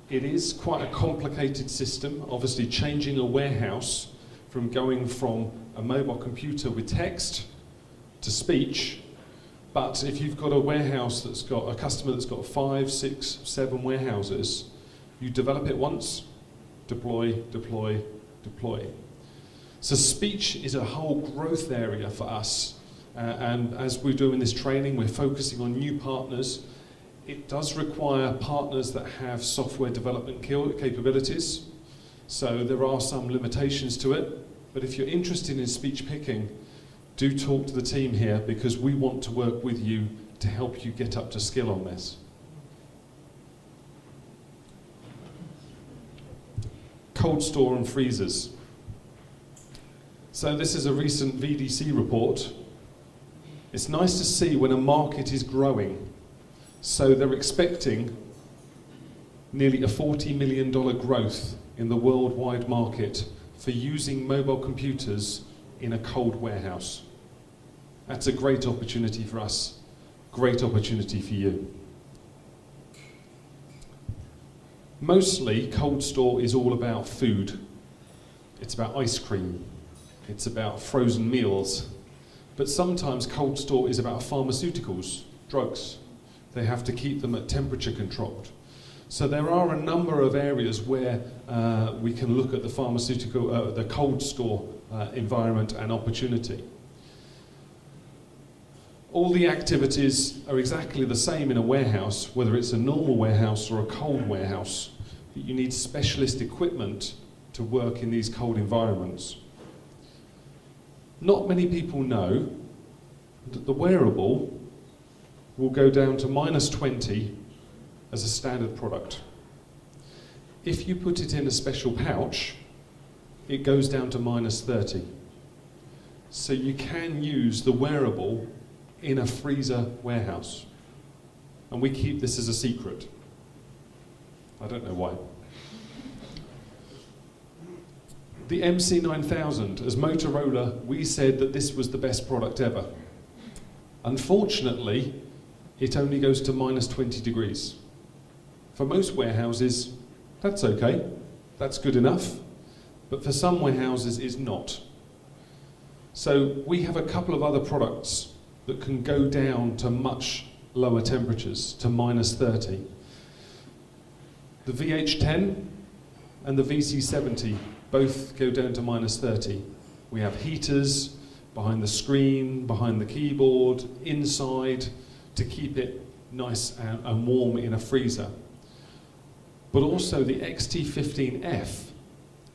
Speaker 1: It is quite a complicated system, obviously changing a warehouse from going from a mobile computer with text to speech, but if you've got a warehouse that's got a customer that's got 5, 6, 7 warehouses, you develop it once, deploy, deploy, deploy. So speech is a whole growth area for us, and as we're doing this training, we're focusing on new partners. It does require partners that have software development capabilities, so there are some limitations to it, but if you're interested in speech picking, do talk to the team here because we want to work with you to help you get up to skill on this. cold store and freezers. So this is a recent VDC report. It's nice to see when a market is growing. So they're expecting nearly a $40 million growth in the worldwide market for using mobile computers in a cold warehouse. That's a great opportunity for us, great opportunity for you. Mostly, cold store is all about food. It's about ice cream. It's about frozen meals. But sometimes cold store is about pharmaceuticals, drugs. They have to keep them at temperature controlled. So there are a number of areas where we can look at the pharmaceutical, the cold store environment and opportunity. All the activities are exactly the same in a warehouse, whether it's a normal warehouse or a cold warehouse. But you need specialist equipment to work in these cold environments. Not many people know that the wearable will go down to -20 as a standard product. If you put it in a special pouch, it goes down to -30. So you can use the wearable in a freezer warehouse. And we keep this as a secret. I don't know why. The MC9000, as Motorola, we said that this was the best product ever. Unfortunately, it only goes to -20 degrees. For most warehouses, that's okay, that's good enough, but for some warehouses it's not. So we have a couple of other products that can go down to much lower temperatures, to -30. The VH10 and the VC70 both go down to -30. We have heaters behind the screen, behind the keyboard, inside, to keep it nice and warm in a freezer. But also the XT15F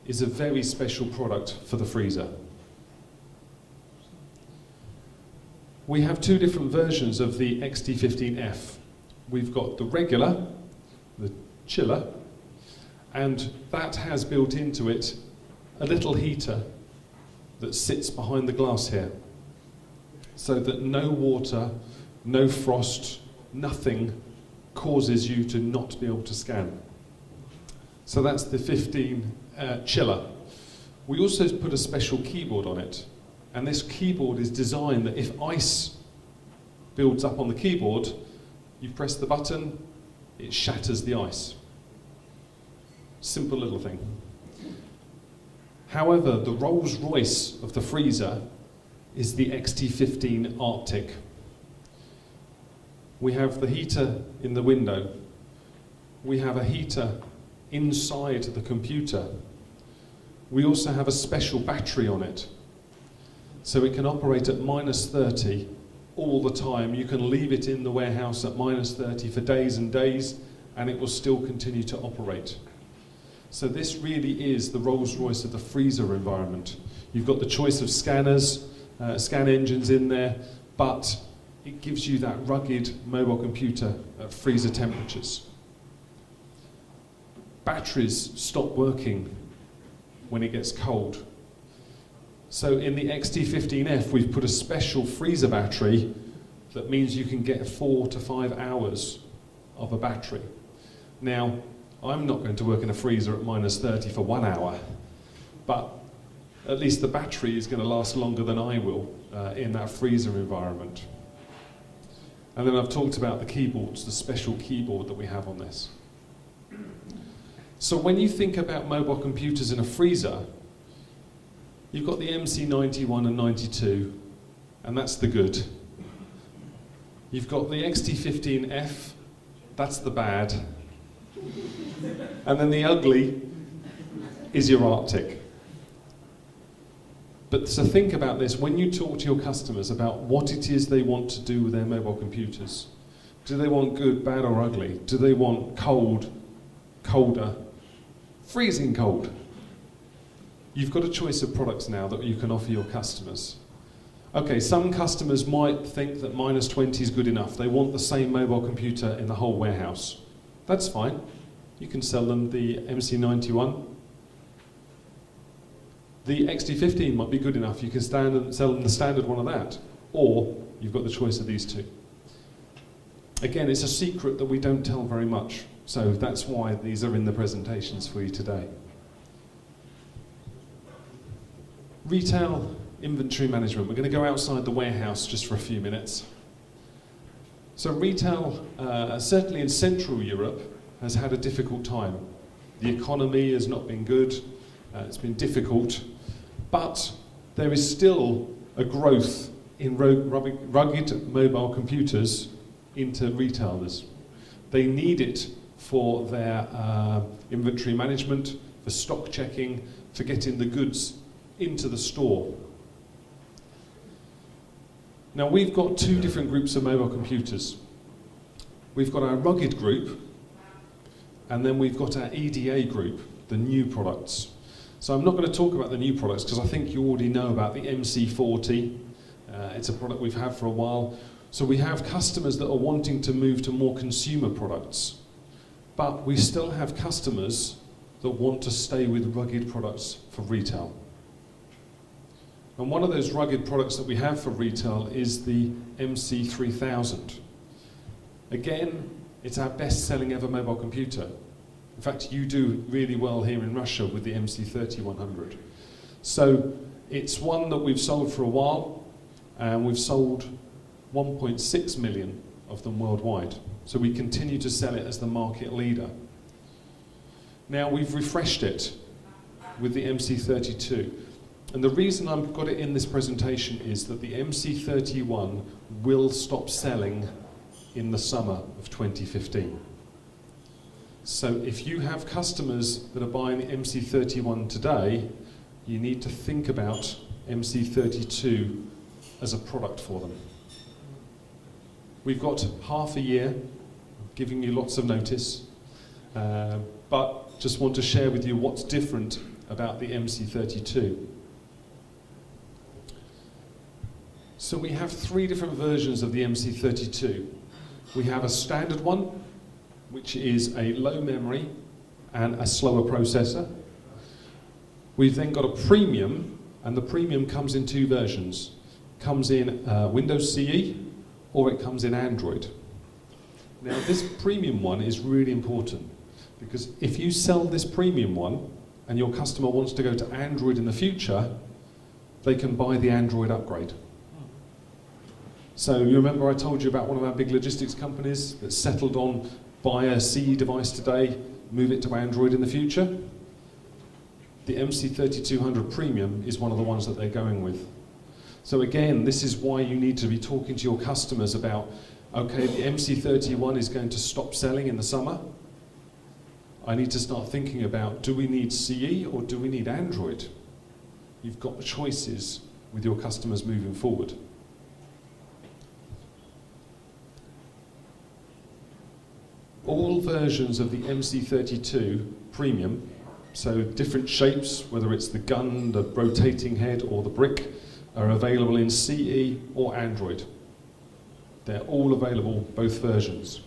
Speaker 1: is a very special product for the freezer. We have two different versions of the XT15F. We've got the regular, the chiller, and that has built into it a little heater that sits behind the glass here, so that no water, no frost, nothing causes you to not be able to scan. So that's the 15 chiller. We also put a special keyboard on it, and this keyboard is designed that if ice builds up on the keyboard, you press the button, it shatters the ice. Simple little thing. However, the Rolls Royce of the freezer is the XT15 Arctic. We have the heater in the window. We have a heater inside the computer. We also have a special battery on it, so it can operate at -30 all the time. You can leave it in the warehouse at -30 for days and days, and it will still continue to operate. So this really is the Rolls-Royce of the freezer environment. You've got the choice of scanners, scan engines in there, but it gives you that rugged mobile computer at freezer temperatures. Batteries stop working when it gets cold. So in the XT15F, we've put a special freezer battery that means you can get 4 to 5 hours of a battery. Now, I'm not going to work in a freezer at -30 for 1 hour, but at least the battery is going to last longer than I will in that freezer environment. And then I've talked about the keyboards, the special keyboard that we have on this. So when you think about mobile computers in a freezer, you've got the MC91 and 92, and that's the good. You've got the XT15F, that's the bad. And then the ugly is your Arctic. But so think about this, when you talk to your customers about what it is they want to do with their mobile computers. Do they want good, bad or ugly? Do they want cold, colder, freezing cold? You've got a choice of products now that you can offer your customers. Okay, some customers might think that -20 is good enough. They want the same mobile computer in the whole warehouse. That's fine. You can sell them the MC91 The XT15 might be good enough, you can sell them the standard one of that, or you've got the choice of these two. Again, it's a secret that we don't tell very much, so that's why these are in the presentations for you today. Retail inventory management. We're going to go outside the warehouse just for a few minutes. So retail, certainly in Central Europe, has had a difficult time. The economy has not been good, it's been difficult, but there is still a growth in rugged mobile computers into retailers. They need it for their inventory management, for stock checking, for getting the goods into the store. Now we've got two different groups of mobile computers. We've got our rugged group, and then we've got our EDA group, the new products. So I'm not going to talk about the new products because I think you already know about the MC40. It's a product we've had for a while. So we have customers that are wanting to move to more consumer products, but we still have customers that want to stay with rugged products for retail. And one of those rugged products that we have for retail is the MC3000. Again, it's our best-selling ever mobile computer. In fact, you do really well here in Russia with the MC3100. So it's one that we've sold for a while, and we've sold 1.6 million of them worldwide. So we continue to sell it as the market leader. Now we've refreshed it with the MC32. And the reason I've got it in this presentation is that the MC31 will stop selling in the summer of 2015. So if you have customers that are buying the MC31 today, you need to think about MC32 as a product for them. We've got half a year, giving you lots of notice, but just want to share with you what's different about the MC32. So we have three different versions of the MC32. We have a standard one, which is a low memory and a slower processor. We've then got a premium, and the premium comes in two versions. Comes in Windows CE, or it comes in Android. Now this premium one is really important, because if you sell this premium one, and your customer wants to go to Android in the future, they can buy the Android upgrade. So you remember I told you about one of our big logistics companies that settled on buy a CE device today, move it to Android in the future? The MC3200 Premium is one of the ones that they're going with. So again, this is why you need to be talking to your customers about, okay, the MC31 is going to stop selling in the summer. I need to start thinking about, do we need CE or do we need Android? You've got choices with your customers moving forward. All versions of the MC32 Premium, so different shapes, whether it's the gun, the rotating head, or the brick, are available in CE or Android. They're all available, both versions.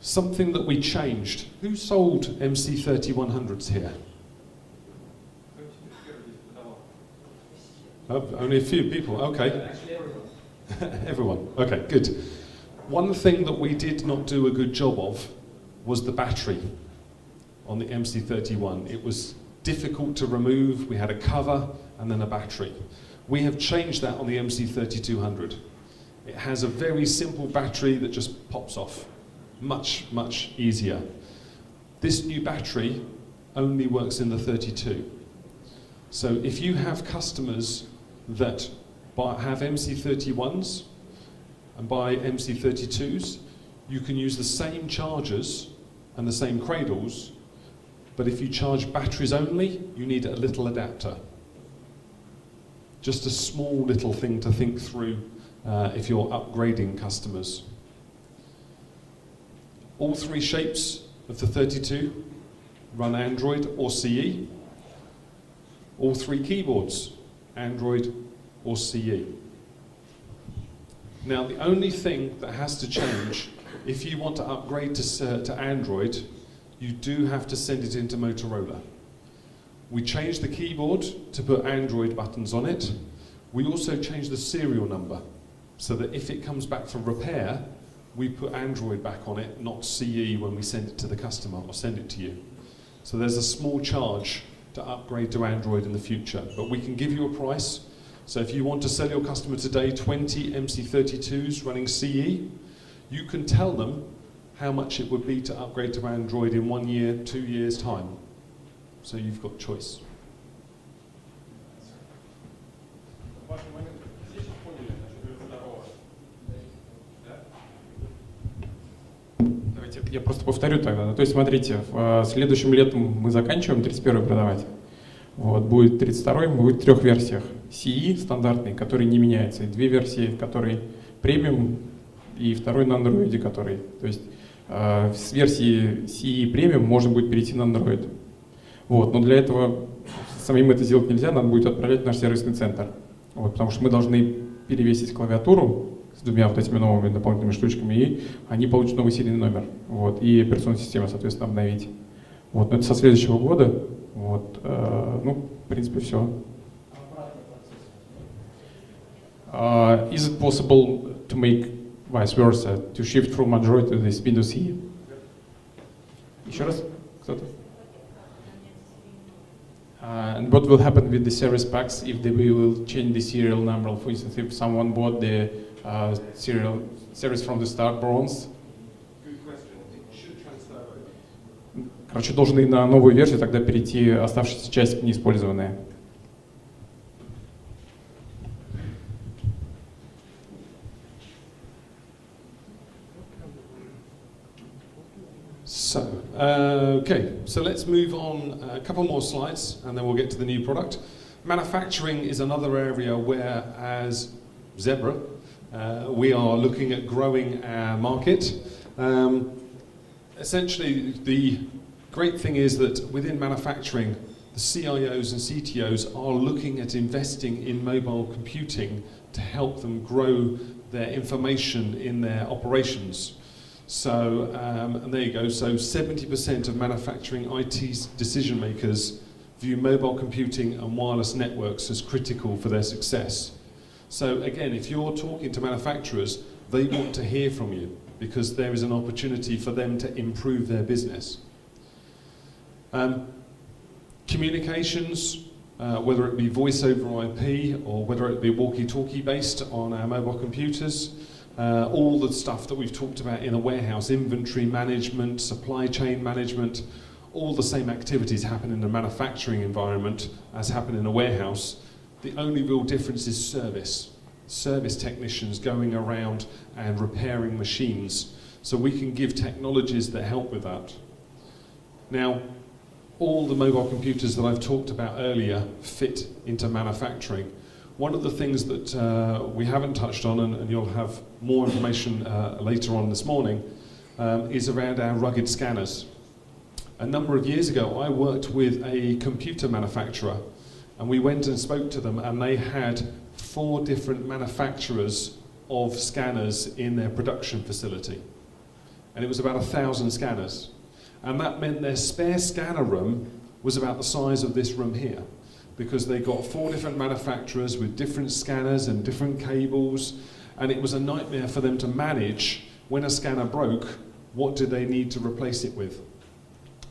Speaker 1: Something that we changed. Who sold MC3100s here? Oh, only a few people, okay.
Speaker 2: Actually, everyone.
Speaker 1: Everyone, okay, good. One thing that we did not do a good job of was the battery on the MC31. It was difficult to remove. We had a cover and then a battery. We have changed that on the MC3200. It has a very simple battery that just pops off. Much, much easier. This new battery only works in the 32. So if you have customers that have MC31s and buy MC32s, you can use the same chargers and the same cradles, but if you charge batteries only, you need a little adapter. Just a small little thing to think through if you're upgrading customers. All three shapes of the 32 run Android or CE. All three keyboards, Android or CE. Now, the only thing that has to change, if you want to upgrade to Android, you do have to send it into Motorola. We changed the keyboard to put Android buttons on it. We also changed the serial number so that if it comes back for repair, we put Android back on it, not CE when we send it to the customer or send it to you. So there's a small charge to upgrade to Android in the future, but we can give you a price. So if you want to sell your customer today 20 MC32s running CE, you can tell them how much it would be to upgrade to Android in 1 year, 2 years' time. So you've got choice.
Speaker 3: Давайте я просто повторю тогда. То есть, смотрите, следующим летом мы заканчиваем 31-й продавать. Вот, будет 32-й, будет в 3 версиях. CE стандартный, который не меняется, и 2 версии, который премиум, и 2-й на Android, который. То есть с версии CE премиум можно будет перейти на Android. Вот, но для этого самим это сделать нельзя, надо будет отправлять в наш сервисный центр. Вот, потому что мы должны перевесить клавиатуру с 2 вот этими новыми дополнительными штучками, и они получат новый серийный номер. Вот, и операционную систему, соответственно, обновить. Вот, но это со следующего года. Вот, ну, в принципе, все. Is it possible to make vice versa, to shift from Android to this Windows CE? Еще раз? Кто-то? And what will happen with the service packs if they will change the serial number? For instance, if someone bought the serial service from the start bronze. Короче, должен и на новую версию тогда перейти оставшиеся части неиспользованные.
Speaker 1: So, okay, so let's move on a couple more slides and then we'll get to the new product. Manufacturing is another area where, as Zebra, we are looking at growing our market. Essentially, the great thing is that within manufacturing, the CIOs and CTOs are looking at investing in mobile computing to help them grow their information in their operations. So, and there you go, so 70% of manufacturing IT decision makers view mobile computing and wireless networks as critical for their success. So again, if you're talking to manufacturers, they want to hear from you because there is an opportunity for them to improve their business. Communications, whether it be voice over IP or whether it be walkie-talkie based on our mobile computers, all the stuff that we've talked about in a warehouse, inventory management, supply chain management, all the same activities happen in a manufacturing environment as happen in a warehouse. The only real difference is service. Service technicians going around and repairing machines. So we can give technologies that help with that. Now, all the mobile computers that I've talked about earlier fit into manufacturing. One of the things that we haven't touched on, and you'll have more information later on this morning, is around our rugged scanners. A number of years ago, I worked with a computer manufacturer, and we went and spoke to them, and they had 4 different manufacturers of scanners in their production facility. And it was about 1,000 scanners. And that meant their spare scanner room was about the size of this room here, because they got 4 different manufacturers with different scanners and different cables, and it was a nightmare for them to manage when a scanner broke, what did they need to replace it with.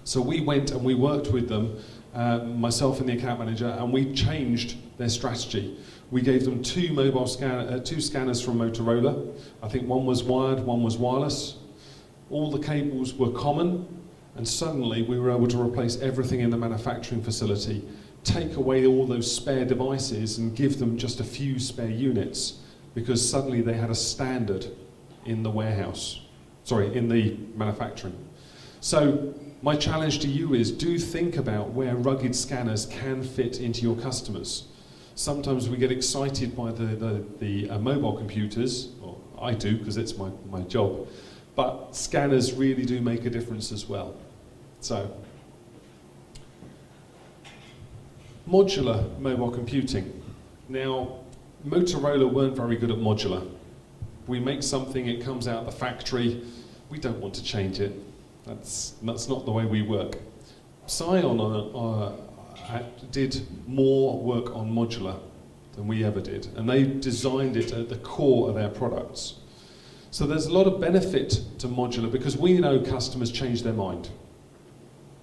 Speaker 1: So we went and we worked with them, myself and the account manager, and we changed their strategy. We gave them 2 scanners from Motorola. I think one was wired, one was wireless. All the cables were common, and suddenly we were able to replace everything in the manufacturing facility, take away all those spare devices and give them just a few spare units, because suddenly they had a standard in the warehouse, in the manufacturing. So my challenge to you is, do think about where rugged scanners can fit into your customers. Sometimes we get excited by the mobile computers, or I do because it's my job, but scanners really do make a difference as well. So, modular mobile computing. Now, Motorola weren't very good at modular. We make something, it comes out of the factory, we don't want to change it. That's not the way we work. Psion, did more work on modular than we ever did, and they designed it at the core of their products. So there's a lot of benefit to modular because we know customers change their mind.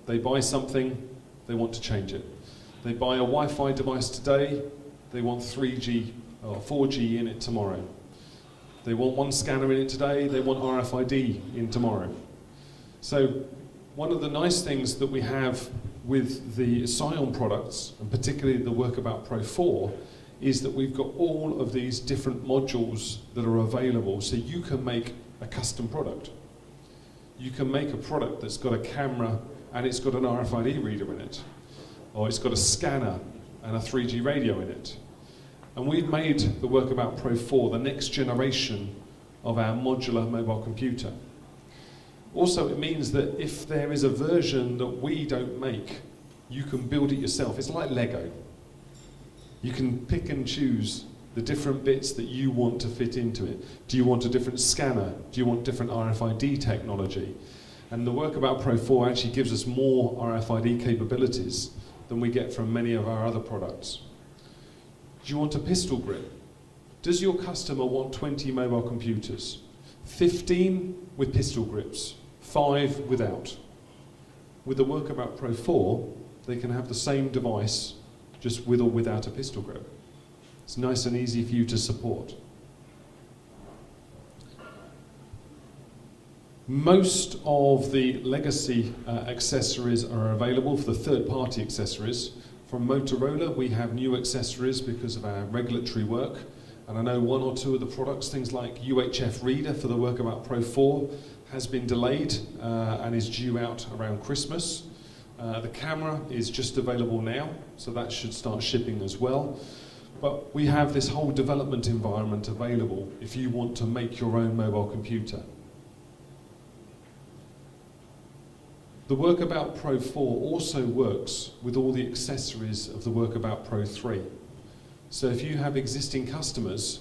Speaker 1: They buy something, they want to change it. They buy a Wi-Fi device today, they want 3G or 4G in it tomorrow. They want one scanner in it today, they want RFID in tomorrow. So one of the nice things that we have with the Scion products, and particularly the Workabout Pro 4, is that we've got all of these different modules that are available, so you can make a custom product. You can make a product that's got a camera and it's got an RFID reader in it, or it's got a scanner and a 3G radio in it. And we've made the Workabout Pro 4 the next generation of our modular mobile computer. Also, it means that if there is a version that we don't make, you can build it yourself. It's like Lego. You can pick and choose the different bits that you want to fit into it. Do you want a different scanner? Do you want different RFID technology? And the Workabout Pro 4 actually gives us more RFID capabilities than we get from many of our other products. Do you want a pistol grip? Does your customer want 20 mobile computers? 15 with pistol grips, 5 without. With the Workabout Pro 4, they can have the same device just with or without a pistol grip. It's nice and easy for you to support. Most of the legacy accessories are available for the third-party accessories. From Motorola, we have new accessories because of our regulatory work. And I know one or two of the products, things like UHF reader for the Workabout Pro 4, has been delayed and is due out around Christmas. The camera is just available now, so that should start shipping as well. But we have this whole development environment available if you want to make your own mobile computer. The Workabout Pro 4 also works with all the accessories of the Workabout Pro 3. So if you have existing customers,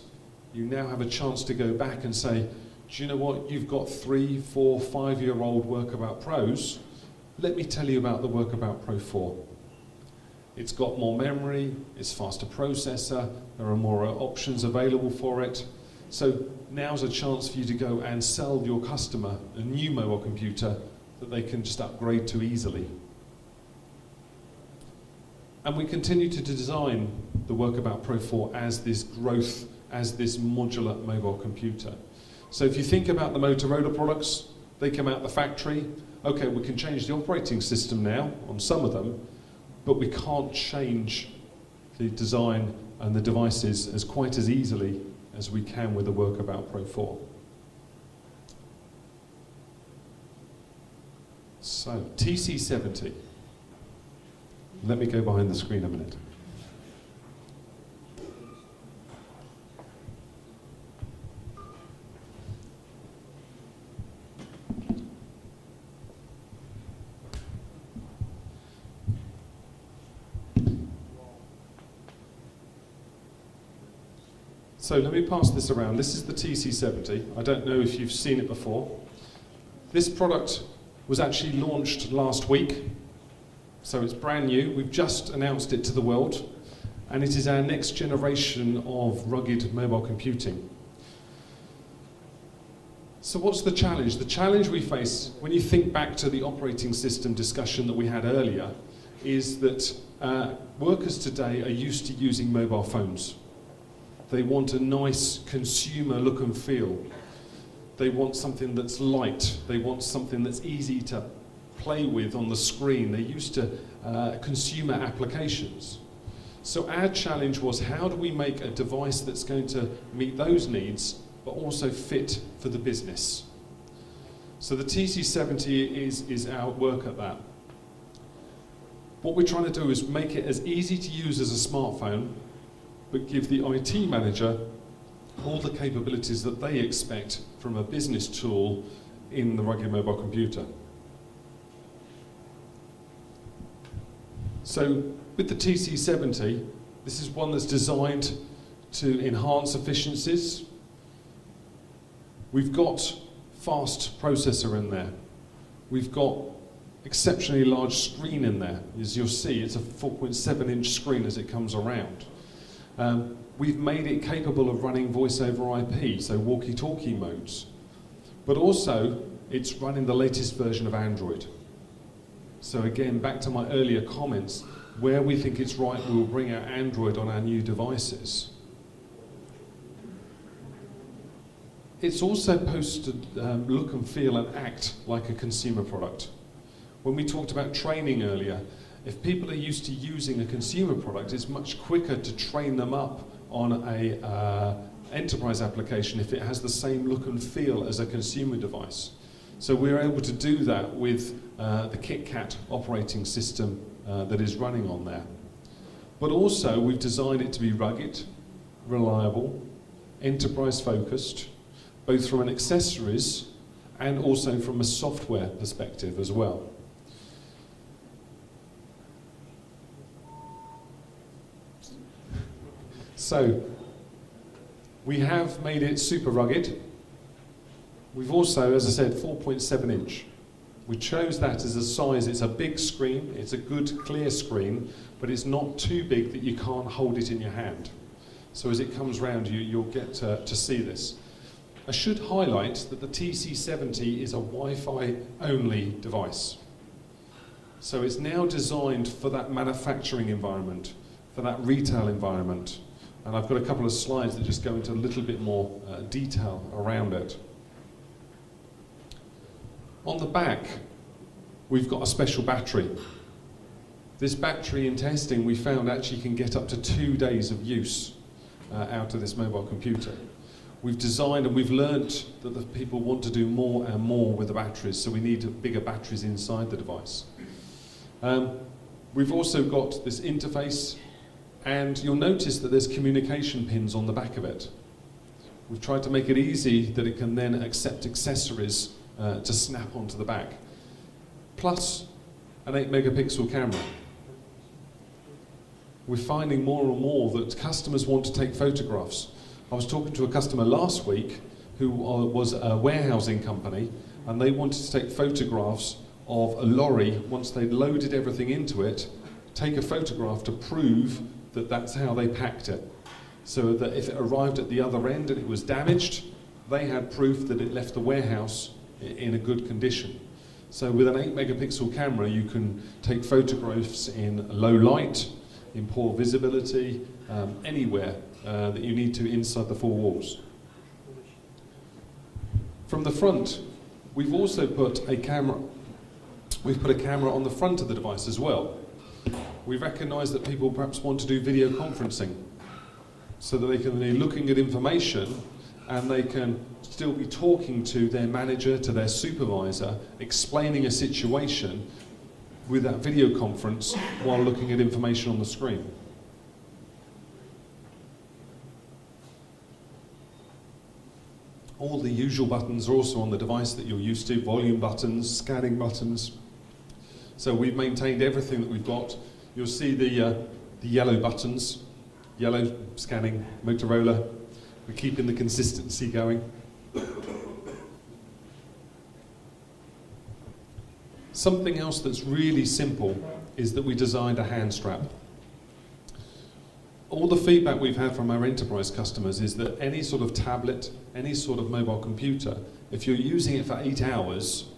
Speaker 1: you now have a chance to go back and say, do you know what, you've got 3, 4, 5-year-old Workabout Pros. Let me tell you about the Workabout Pro 4. It's got more memory, it's faster processor, there are more options available for it. So now's a chance for you to go and sell your customer a new mobile computer that they can just upgrade to easily. And we continue to design the Workabout Pro 4 as this growth, as this modular mobile computer. So if you think about the Motorola products, they come out the factory. Okay, we can change the operating system now on some of them, but we can't change the design and the devices as quite as easily as we can with the Workabout Pro 4. So, TC70. Let me go behind the screen a minute. So let me pass this around. This is the TC70. I don't know if you've seen it before. This product was actually launched last week, so it's brand new. We've just announced it to the world, and it is our next generation of rugged mobile computing. So what's the challenge? The challenge we face, when you think back to the operating system discussion that we had earlier, is that workers today are used to using mobile phones. They want a nice consumer look and feel. They want something that's light. They want something that's easy to play with on the screen. They're used to consumer applications. So our challenge was, how do we make a device that's going to meet those needs, but also fit for the business? So the TC70 is our work at that. What we're trying to do is make it as easy to use as a smartphone, but give the IT manager all the capabilities that they expect from a business tool in the rugged mobile computer. So with the TC70, this is one that's designed to enhance efficiencies. We've got fast processor in there. We've got exceptionally large screen in there. As you'll see, it's a 4.7-inch screen as it comes around. We've made it capable of running voice over IP, so walkie-talkie modes. But also, it's running the latest version of Android. So again, back to my earlier comments, where we think it's right, we'll bring out Android on our new devices. It's also supposed to look and feel and act like a consumer product. When we talked about training earlier, if people are used to using a consumer product, it's much quicker to train them up on a enterprise application if it has the same look and feel as a consumer device. So we're able to do that with the KitKat operating system that is running on there. But also, we've designed it to be rugged, reliable, enterprise focused, both from an accessories and also from a software perspective as well. So, we have made it super rugged. We've also, as I said, 4.7 inch. We chose that as a size. It's a big screen, it's a good clear screen, but it's not too big that you can't hold it in your hand. So as it comes round you, you'll get to see this. I should highlight that the TC70 is a Wi-Fi only device. So it's now designed for that manufacturing environment, for that retail environment. And I've got a couple of slides that just go into a little bit more detail around it. On the back, we've got a special battery. This battery in testing we found actually can get up to 2 days of use out of this mobile computer. We've designed and we've learnt that the people want to do more and more with the batteries, so we need bigger batteries inside the device. We've also got this interface, and you'll notice that there's communication pins on the back of it. We've tried to make it easy that it can then accept accessories to snap onto the back. Plus an 8-megapixel camera. We're finding more and more that customers want to take photographs. I was talking to a customer last week who was a warehousing company, and they wanted to take photographs of a lorry once they'd loaded everything into it, take a photograph to prove that that's how they packed it. So that if it arrived at the other end and it was damaged, they had proof that it left the warehouse in a good condition. So with an 8-megapixel camera, you can take photographs in low light, in poor visibility, anywhere that you need to inside the four walls. From the front, we've also put a camera. We've put a camera on the front of the device as well. We recognise that people perhaps want to do video conferencing, so that they can be looking at information and they can still be talking to their manager, to their supervisor, explaining a situation with that video conference while looking at information on the screen. All the usual buttons are also on the device that you're used to, volume buttons, scanning buttons. So we've maintained everything that we've got. You'll see the yellow buttons, yellow scanning, Motorola. We're keeping the consistency going. Something else that's really simple is that we designed a hand strap. All the feedback we've had from our enterprise customers is that any sort of tablet, any sort of mobile computer, if you're using it for 8 hours,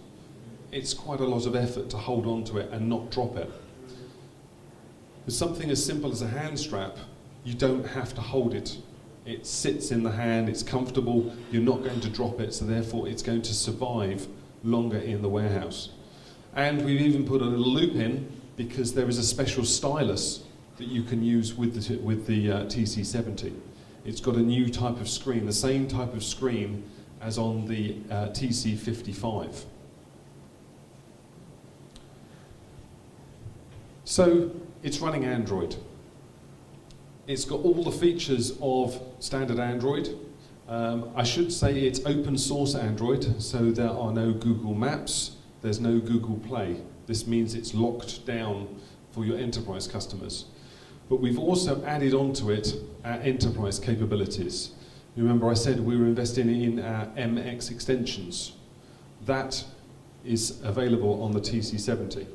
Speaker 1: it's quite a lot of effort to hold on to it and not drop it. With something as simple as a hand strap, you don't have to hold it. It sits in the hand, it's comfortable, you're not going to drop it, so therefore it's going to survive longer in the warehouse. And we've even put a little loop in because there is a special stylus that you can use with the TC70. It's got a new type of screen, the same type of screen as on the TC55. So it's running Android. It's got all the features of standard Android. I should say it's open source Android, so there are no Google Maps, there's no Google Play. This means it's locked down for your enterprise customers. But we've also added onto it our enterprise capabilities. Remember I said we were investing in our MX extensions. That is available on the TC70.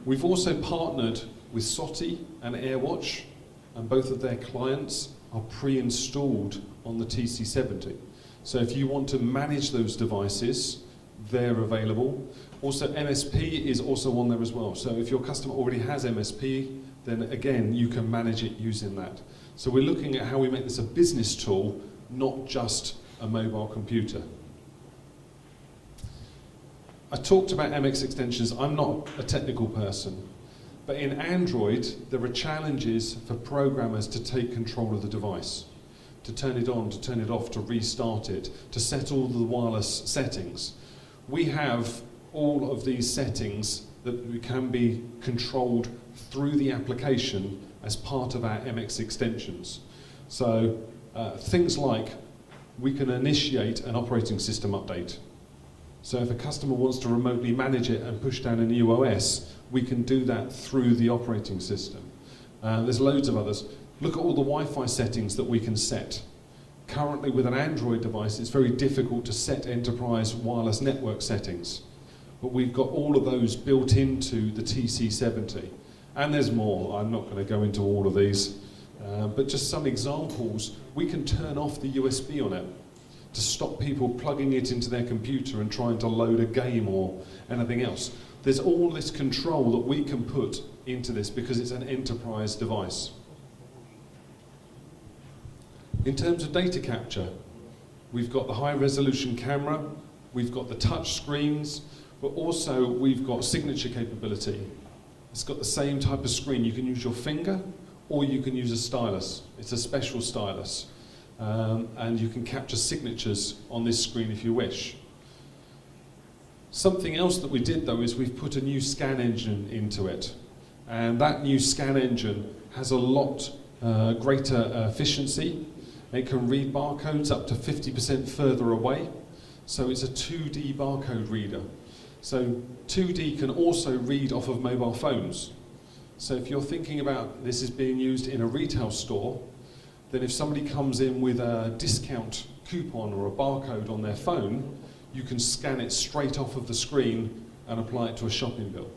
Speaker 1: We've also partnered with SOTI and AirWatch, and both of their clients are pre-installed on the TC70. So if you want to manage those devices, they're available. Also, MSP is also on there as well. So if your customer already has MSP, then again, you can manage it using that. So we're looking at how we make this a business tool, not just a mobile computer. I talked about MX extensions. I'm not a technical person, but in Android, there are challenges for programmers to take control of the device, to turn it on, to turn it off, to restart it, to set all the wireless settings. We have all of these settings that can be controlled through the application as part of our MX extensions. So things like we can initiate an operating system update. So if a customer wants to remotely manage it and push down a new OS, we can do that through the operating system. There's loads of others. Look at all the Wi-Fi settings that we can set. Currently with an Android device, it's very difficult to set enterprise wireless network settings. But we've got all of those built into the TC70. And there's more. I'm not going to go into all of these. But just some examples, we can turn off the USB on it to stop people plugging it into their computer and trying to load a game or anything else. There's all this control that we can put into this because it's an enterprise device. In terms of data capture, we've got the high resolution camera, we've got the touch screens, but also we've got signature capability. It's got the same type of screen. You can use your finger or you can use a stylus. It's a special stylus. And you can capture signatures on this screen if you wish. Something else that we did though is we've put a new scan engine into it. And that new scan engine has a lot greater efficiency. It can read barcodes up to 50% further away. So it's a 2D barcode reader. So 2D can also read off of mobile phones. So if you're thinking about this is being used in a retail store, then if somebody comes in with a discount coupon or a barcode on their phone, you can scan it straight off of the screen and apply it to a shopping bill.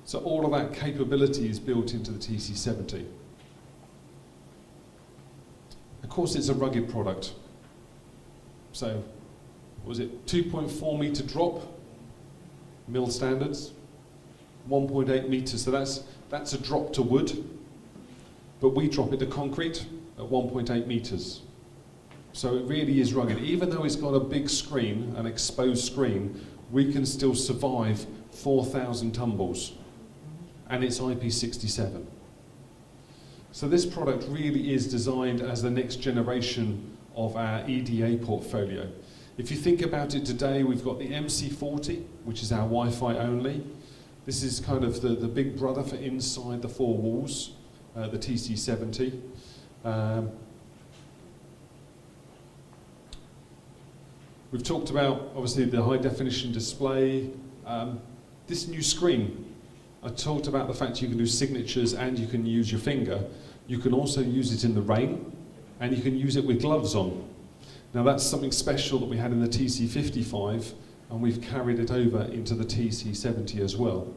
Speaker 1: So all of that capability is built into the TC70. Of course, it's a rugged product. So, was it 2.4 meter drop, mil standards, 1.8 meters, so that's a drop to wood, but we drop it to concrete at 1.8 meters. So it really is rugged. Even though it's got a big screen, an exposed screen, we can still survive 4,000 tumbles, and it's IP67. So this product really is designed as the next generation of our EDA portfolio. If you think about it today, we've got the MC40, which is our Wi-Fi only. This is kind of the big brother for inside the four walls, the TC70. We've talked about, obviously, the high definition display. This new screen, I talked about the fact you can do signatures and you can use your finger. You can also use it in the rain, and you can use it with gloves on. Now that's something special that we had in the TC55, and we've carried it over into the TC70 as well.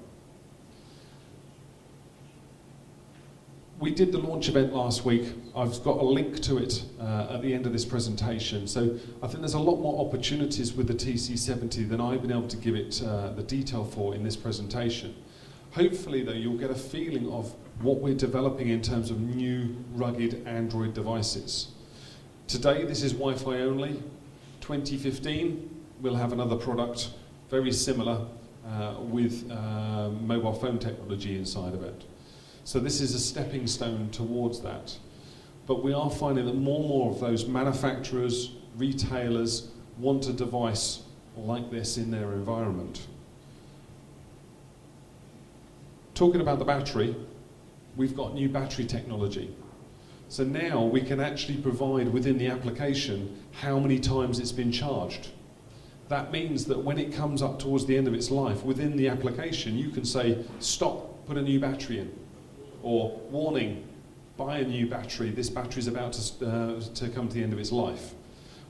Speaker 1: We did the launch event last week. I've got a link to it at the end of this presentation. So I think there's a lot more opportunities with the TC70 than I've been able to give it the detail for in this presentation. Hopefully, though, you'll get a feeling of what we're developing in terms of new, rugged Android devices. Today, this is Wi-Fi only. 2015, we'll have another product very similar with mobile phone technology inside of it. So this is a stepping stone towards that. But we are finding that more and more of those manufacturers, retailers, want a device like this in their environment. Talking about the battery, we've got new battery technology. So now we can actually provide within the application how many times it's been charged. That means that when it comes up towards the end of its life, within the application, you can say, stop, put a new battery in. Or, warning, buy a new battery, this battery is about to come to the end of its life.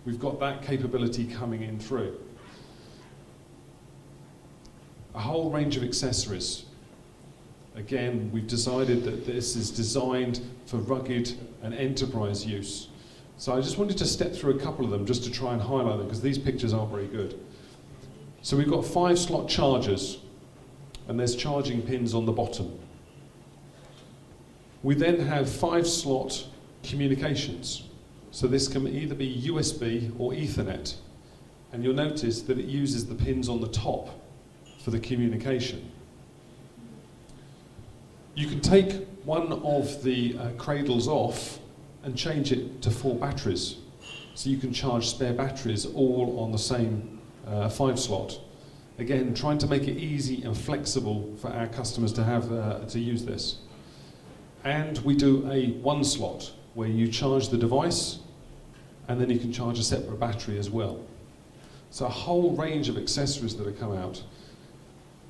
Speaker 1: we've got that capability coming in through. A whole range of accessories. Again, we've decided that this is designed for rugged and enterprise use. So I just wanted to step through a couple of them just to try and highlight them, because these pictures aren't very good. So we've got 5-slot chargers, and there's charging pins on the bottom. We then have 5-slot communications. So this can either be USB or Ethernet. And you'll notice that it uses the pins on the top for the communication. You can take one of the cradles off and change it to 4 batteries. So you can charge spare batteries all on the same 5-slot. Again, trying to make it easy and flexible for our customers to have to use this. And we do a 1-slot where you charge the device and then you can charge a separate battery as well. So a whole range of accessories that have come out.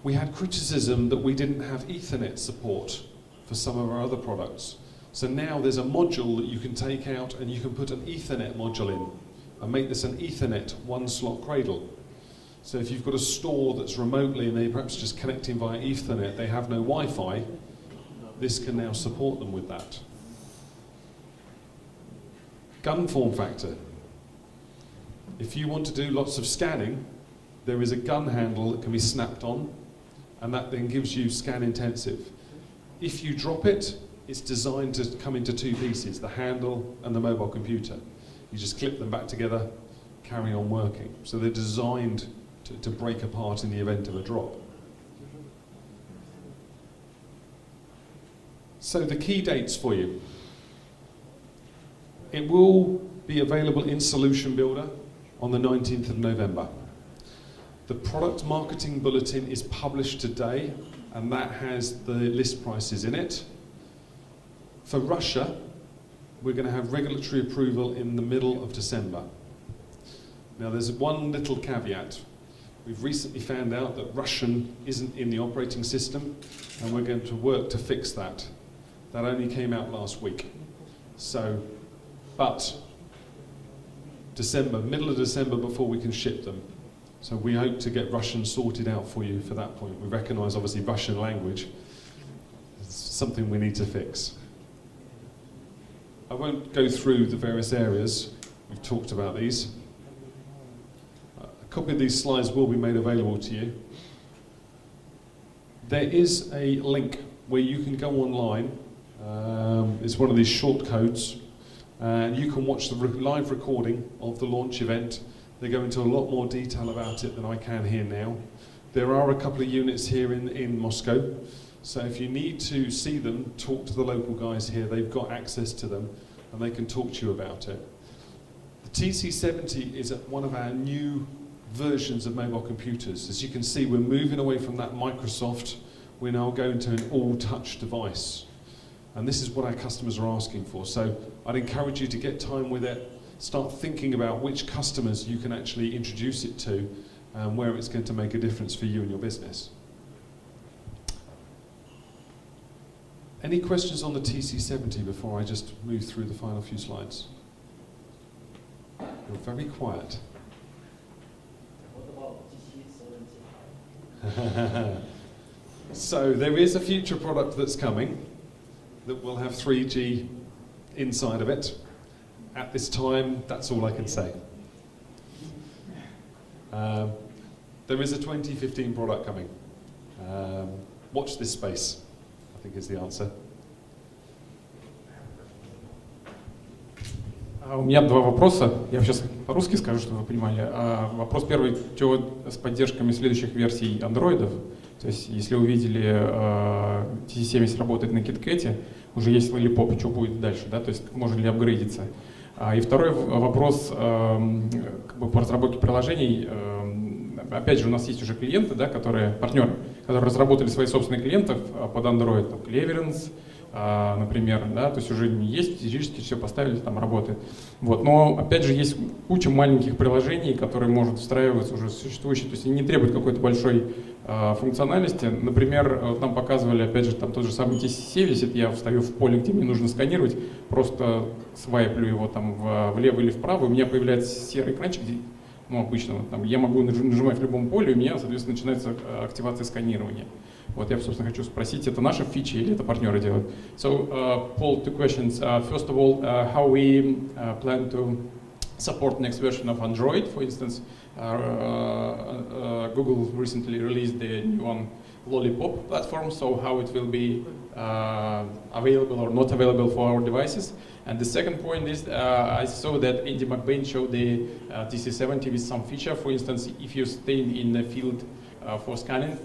Speaker 1: We had criticism that we didn't have Ethernet support for some of our other products. So now there's a module that you can take out and you can put an Ethernet module in and make this an Ethernet 1-slot cradle. So if you've got a store that's remotely and they're perhaps just connecting via Ethernet, they have no Wi-Fi, this can now support them with that. Gun form factor. If you want to do lots of scanning, there is a gun handle that can be snapped on, and that then gives you scan intensive. If you drop it, it's designed to come into 2 pieces, the handle and the mobile computer. You just clip them back together, carry on working. So they're designed to break apart in the event of a drop. So the key dates for you. It will be available in Solution Builder on the 19th of November. The product marketing bulletin is published today, and that has the list prices in it. For Russia, we're going to have regulatory approval in the middle of December. Now there's one little caveat. We've recently found out that Russian isn't in the operating system, and we're going to work to fix that. That only came out last week. But December, middle of December before we can ship them. So we hope to get Russian sorted out for you for that point. We recognise obviously Russian language. It's something we need to fix. I won't go through the various areas. We've talked about these. A copy of these slides will be made available to you. There is a link where you can go online. It's one of these short codes. And you can watch the live recording of the launch event. They go into a lot more detail about it than I can here now. There are a couple of units here in Moscow. So if you need to see them, talk to the local guys here. They've got access to them and they can talk to you about it. The TC70 is one of our new versions of mobile computers. As you can see, we're moving away from that Microsoft. We're now going to an all-touch device. And this is what our customers are asking for. So I'd encourage you to get time with it, start thinking about which customers you can actually introduce it to and where it's going to make a difference for you and your business. Any questions on the TC70 before I just move through the final few slides? You're very quiet.
Speaker 4: What about TC70?
Speaker 1: So there is a future product that's coming that will have 3G inside of it. At this time, that's all I can say. There is a 2015 product coming. Watch this space, I think is the answer.
Speaker 3: У меня 2 вопроса. Я сейчас по-русски скажу, чтобы вы понимали. Вопрос первый, что с поддержками следующих версий андроидов? То есть, если вы видели, TC70 работает на KitKat, уже есть лолипоп, что будет дальше, да? То есть, можно ли апгрейдиться? И второй вопрос как бы по разработке приложений. Опять же, у нас есть уже клиенты, да, партнеры, которые разработали свои собственные клиентов под Android, там, Cleverance, например, да, то есть уже есть, физически все поставили, там работает. Вот. Но, опять же, есть куча маленьких приложений, которые может встраиваться уже в существующие, то есть они не требуют какой-то большой функциональности. Например, вот нам показывали, опять же, там тот же самый TCC висит, я встаю в поле, где мне нужно сканировать, просто свайплю его там влево или вправо, и у меня появляется серый экранчик, где, ну, обычно вот, там, я могу нажимать в любом поле, и у меня, соответственно, начинается активация сканирования. Вот я, собственно, хочу спросить, это наша фича или это партнеры делают? So, Paul, two questions. First of all, how we plan to support next version of Android? For instance, Google recently released the new one, Lollipop platform, so how it will be available or not available for our devices. And the second point is, I saw that Andy McBain showed the TC70 with some feature. For instance, if you stay in the field for scanning,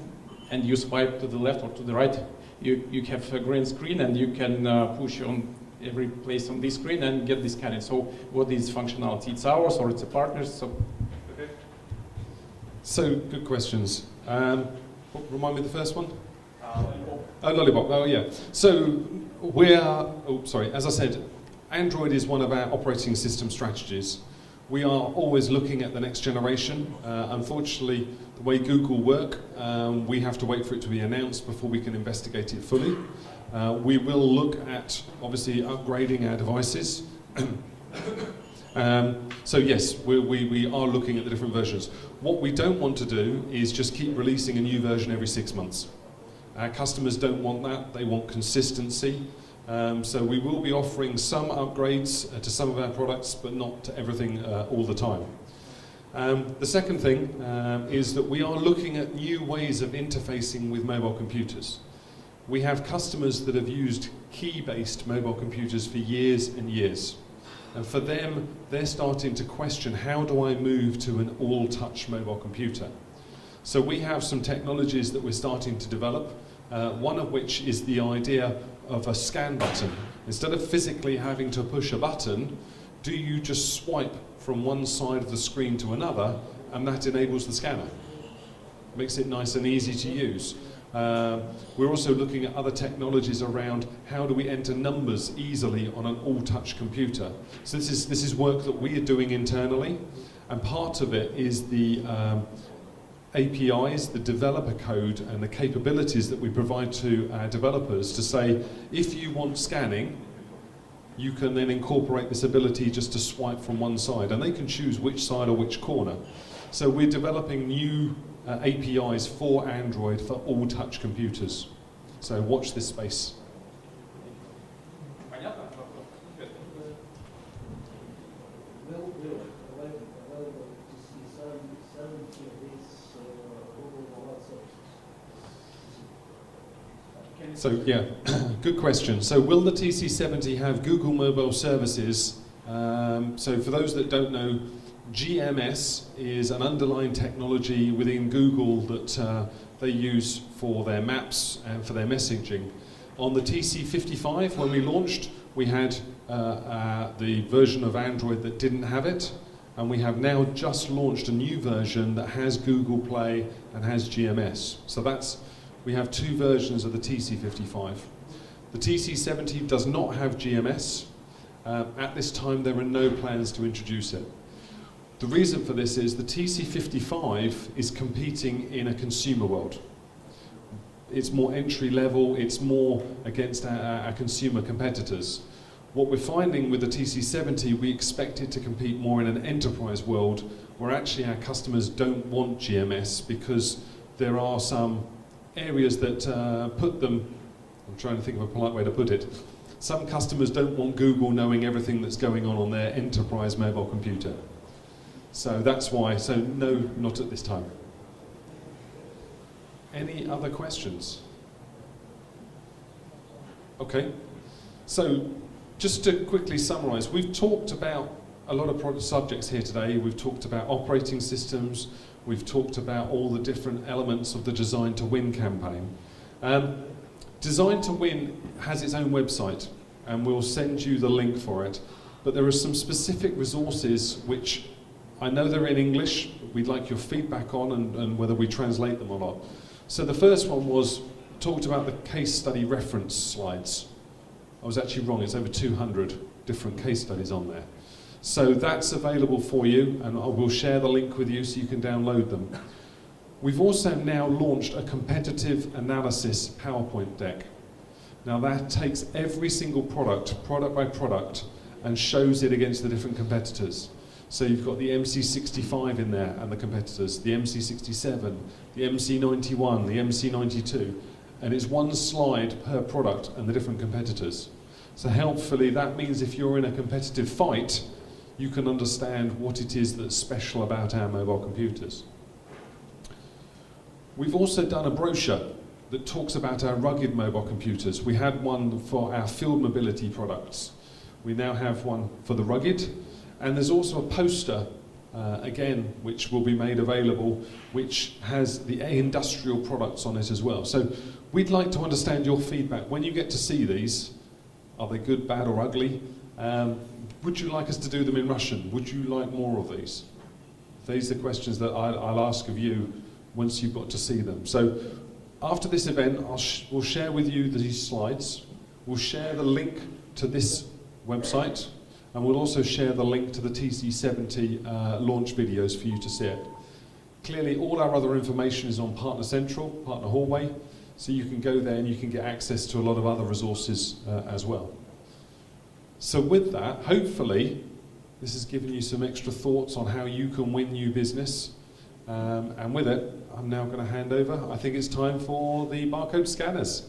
Speaker 3: and you swipe to the left or to the right, you have a green screen and you can push on every place on this screen and get this scanning. So what is functionality? It's ours or it's a partner's? So,
Speaker 1: okay. So good questions. Remind me the first one?
Speaker 2: Lollipop.
Speaker 1: Oh, Lollipop. Oh, yeah. So as I said, Android is one of our operating system strategies. We are always looking at the next generation. Unfortunately, the way Google work, we have to wait for it to be announced before we can investigate it fully. We will look at, obviously, upgrading our devices. So yes, we are looking at the different versions. What we don't want to do is just keep releasing a new version every 6 months. Our customers don't want that, they want consistency. So we will be offering some upgrades to some of our products, but not to everything all the time. The second thing is that we are looking at new ways of interfacing with mobile computers. We have customers that have used key-based mobile computers for years and years. And for them, they're starting to question, how do I move to an all-touch mobile computer? So we have some technologies that we're starting to develop, one of which is the idea of a scan button. Instead of physically having to push a button, do you just swipe from one side of the screen to another, and that enables the scanner? Makes it nice and easy to use. We're also looking at other technologies around how do we enter numbers easily on an all-touch computer. So this is work that we are doing internally, and part of it is the APIs, the developer code, and the capabilities that we provide to our developers to say, if you want scanning, you can then incorporate this ability just to swipe from one side, and they can choose which side or which corner. So we're developing new APIs for Android for all touch computers. So watch this space. So yeah, good question. So will the TC70 have Google Mobile Services? So for those that don't know, GMS is an underlying technology within Google that they use for their maps and for their messaging. On the TC55, when we launched, we had the version of Android that didn't have it, and we have now just launched a new version that has Google Play and has GMS. So we have two versions of the TC55. The TC70 does not have GMS. At this time, there are no plans to introduce it. The reason for this is the TC55 is competing in a consumer world. It's more entry level, it's more against our consumer competitors. What we're finding with the TC70, we expect it to compete more in an enterprise world where actually our customers don't want GMS because there are some areas that put them, I'm trying to think of a polite way to put it, some customers don't want Google knowing everything that's going on their enterprise mobile computer. So that's why, so no, not at this time. Any other questions? Okay, so just to quickly summarize, we've talked about a lot of product subjects here today. We've talked about operating systems, we've talked about all the different elements of the Design to Win campaign. Design to Win has its own website, and we'll send you the link for it. But there are some specific resources which I know they're in English. We'd like your feedback on and whether we translate them or not. So the first one talked about the case study reference slides. I was actually wrong, it's over 200 different case studies on there. So that's available for you, and I will share the link with you so you can download them. We've also now launched a competitive analysis PowerPoint deck. Now that takes every single product by product, and shows it against the different competitors. So you've got the MC65 in there and the competitors, the MC67, the MC91, the MC92, and it's one slide per product and the different competitors. So helpfully that means if you're in a competitive fight, you can understand what it is that's special about our mobile computers. We've also done a brochure that talks about our rugged mobile computers. We had one for our field mobility products. We now have one for the rugged, and there's also a poster, again, which will be made available, which has the industrial products on it as well. So we'd like to understand your feedback. When you get to see these, are they good, bad, or ugly? Would you like us to do them in Russian? Would you like more of these? These are questions that I'll ask of you once you've got to see them. So after this event, we'll share with you these slides. We'll share the link to this website, and we'll also share the link to the TC70 launch videos for you to see it. Clearly, all our other information is on Partner Central, Partner Hallway, so you can go there and you can get access to a lot of other resources as well. So with that, hopefully, this has given you some extra thoughts on how you can win new business. And with it, I'm now going to hand over. I think it's time for the barcode scanners.